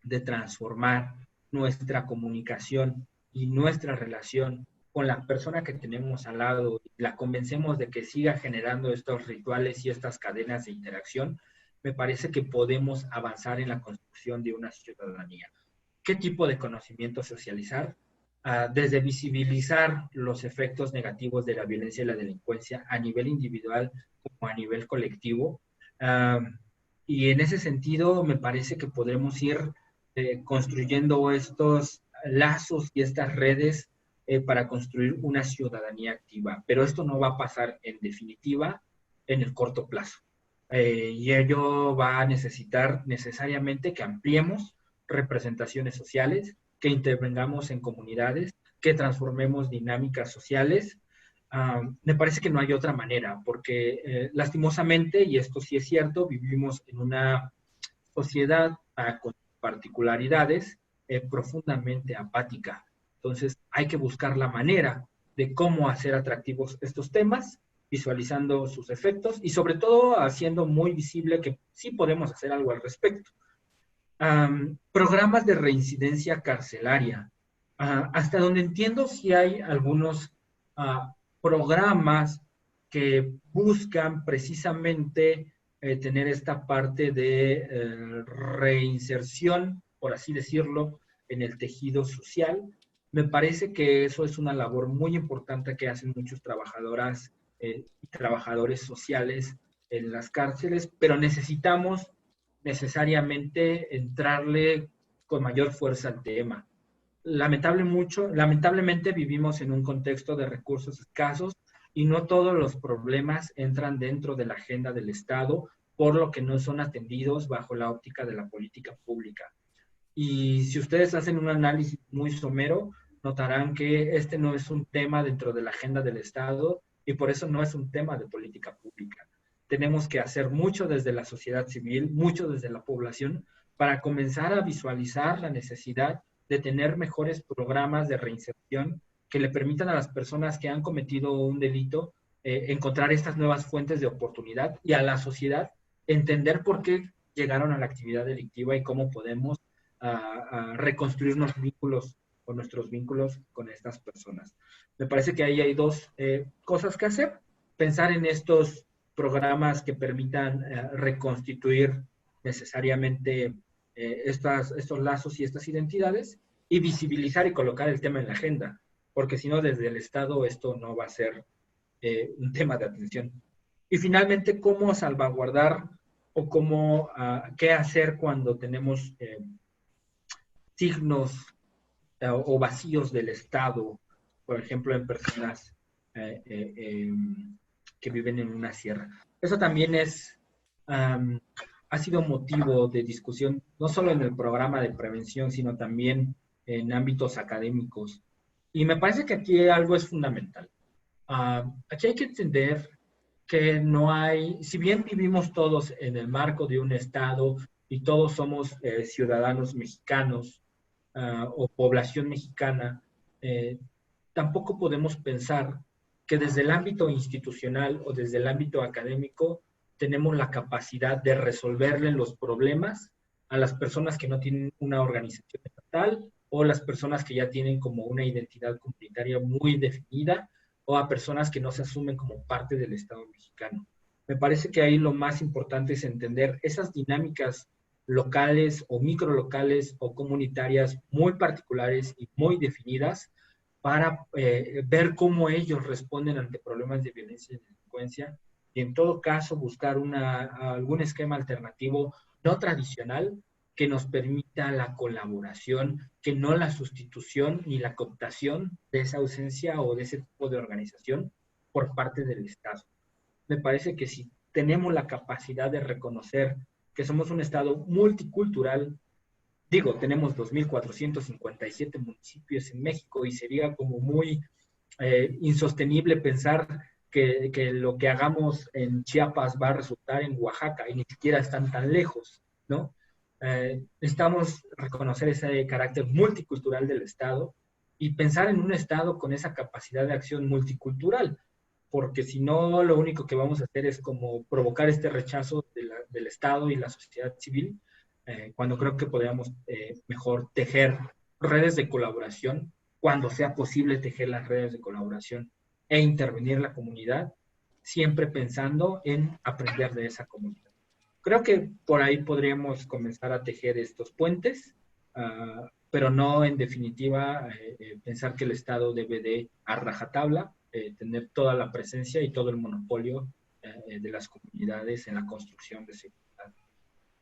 de transformar nuestra comunicación y nuestra relación con la persona que tenemos al lado, la convencemos de que siga generando estos rituales y estas cadenas de interacción, me parece que podemos avanzar en la construcción de una ciudadanía. ¿Qué tipo de conocimiento socializar? Desde visibilizar los efectos negativos de la violencia y la delincuencia a nivel individual como a nivel colectivo. Y en ese sentido me parece que podremos ir construyendo estos lazos y estas redes para construir una ciudadanía activa. Pero esto no va a pasar en definitiva en el corto plazo. Y ello va a necesitar necesariamente que ampliemos representaciones sociales, que intervengamos en comunidades, que transformemos dinámicas sociales. Me parece que no hay otra manera, porque lastimosamente, y esto sí es cierto, vivimos en una sociedad con particularidades profundamente apática. Entonces hay que buscar la manera de cómo hacer atractivos estos temas, visualizando sus efectos y sobre todo haciendo muy visible que sí podemos hacer algo al respecto. Programas de reincidencia carcelaria. Hasta donde entiendo, sí hay algunos programas que buscan precisamente tener esta parte de reinserción, por así decirlo, en el tejido social. Me parece que eso es una labor muy importante que hacen muchos trabajadoras y trabajadores sociales en las cárceles, pero necesitamos necesariamente entrarle con mayor fuerza al tema. Lamentablemente vivimos en un contexto de recursos escasos y no todos los problemas entran dentro de la agenda del Estado, por lo que no son atendidos bajo la óptica de la política pública. Y si ustedes hacen un análisis muy somero, notarán que este no es un tema dentro de la agenda del Estado y por eso no es un tema de política pública. Tenemos que hacer mucho desde la sociedad civil, mucho desde la población, para comenzar a visualizar la necesidad de tener mejores programas de reinserción que le permitan a las personas que han cometido un delito encontrar estas nuevas fuentes de oportunidad y a la sociedad entender por qué llegaron a la actividad delictiva y cómo podemos a reconstruir nuestros vínculos con estas personas. Me parece que ahí hay dos cosas que hacer. Pensar en estos programas que permitan reconstituir necesariamente estos lazos y estas identidades y visibilizar y colocar el tema en la agenda, porque si no, desde el Estado esto no va a ser un tema de atención. Y finalmente, cómo salvaguardar o cómo, qué hacer cuando tenemos signos o vacíos del Estado, por ejemplo, en personas que viven en una sierra. Eso también ha sido motivo de discusión, no solo en el programa de prevención, sino también en ámbitos académicos. Y me parece que aquí algo es fundamental. Aquí hay que entender que no hay, si bien vivimos todos en el marco de un Estado y todos somos ciudadanos mexicanos o población mexicana, tampoco podemos pensar que desde el ámbito institucional o desde el ámbito académico tenemos la capacidad de resolverle los problemas a las personas que no tienen una organización estatal o las personas que ya tienen como una identidad comunitaria muy definida o a personas que no se asumen como parte del Estado mexicano. Me parece que ahí lo más importante es entender esas dinámicas locales o microlocales o comunitarias muy particulares y muy definidas para ver cómo ellos responden ante problemas de violencia y delincuencia y en todo caso buscar algún esquema alternativo no tradicional que nos permita la colaboración, que no la sustitución ni la cooptación de esa ausencia o de ese tipo de organización por parte del Estado. Me parece que si tenemos la capacidad de reconocer que somos un Estado multicultural, digo, tenemos 2.457 municipios en México y sería como muy insostenible pensar que lo que hagamos en Chiapas va a resultar en Oaxaca y ni siquiera están tan lejos, ¿no? Necesitamos reconocer ese carácter multicultural del Estado y pensar en un Estado con esa capacidad de acción multicultural, porque si no, lo único que vamos a hacer es como provocar este rechazo del Estado y la sociedad civil, cuando creo que podríamos mejor tejer redes de colaboración, cuando sea posible tejer las redes de colaboración e intervenir la comunidad, siempre pensando en aprender de esa comunidad. creo que por ahí podríamos comenzar a tejer estos puentes, pero no en definitiva pensar que el Estado debe de, a rajatabla, tener toda la presencia y todo el monopolio de las comunidades en la construcción de seguridad.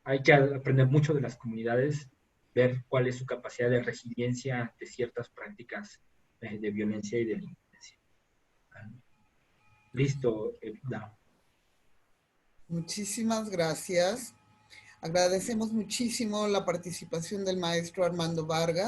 Hay que aprender mucho de las comunidades, ver cuál es su capacidad de resiliencia ante ciertas prácticas de violencia y delincuencia. Listo, Da. Muchísimas gracias. Agradecemos muchísimo la participación del maestro Armando Vargas.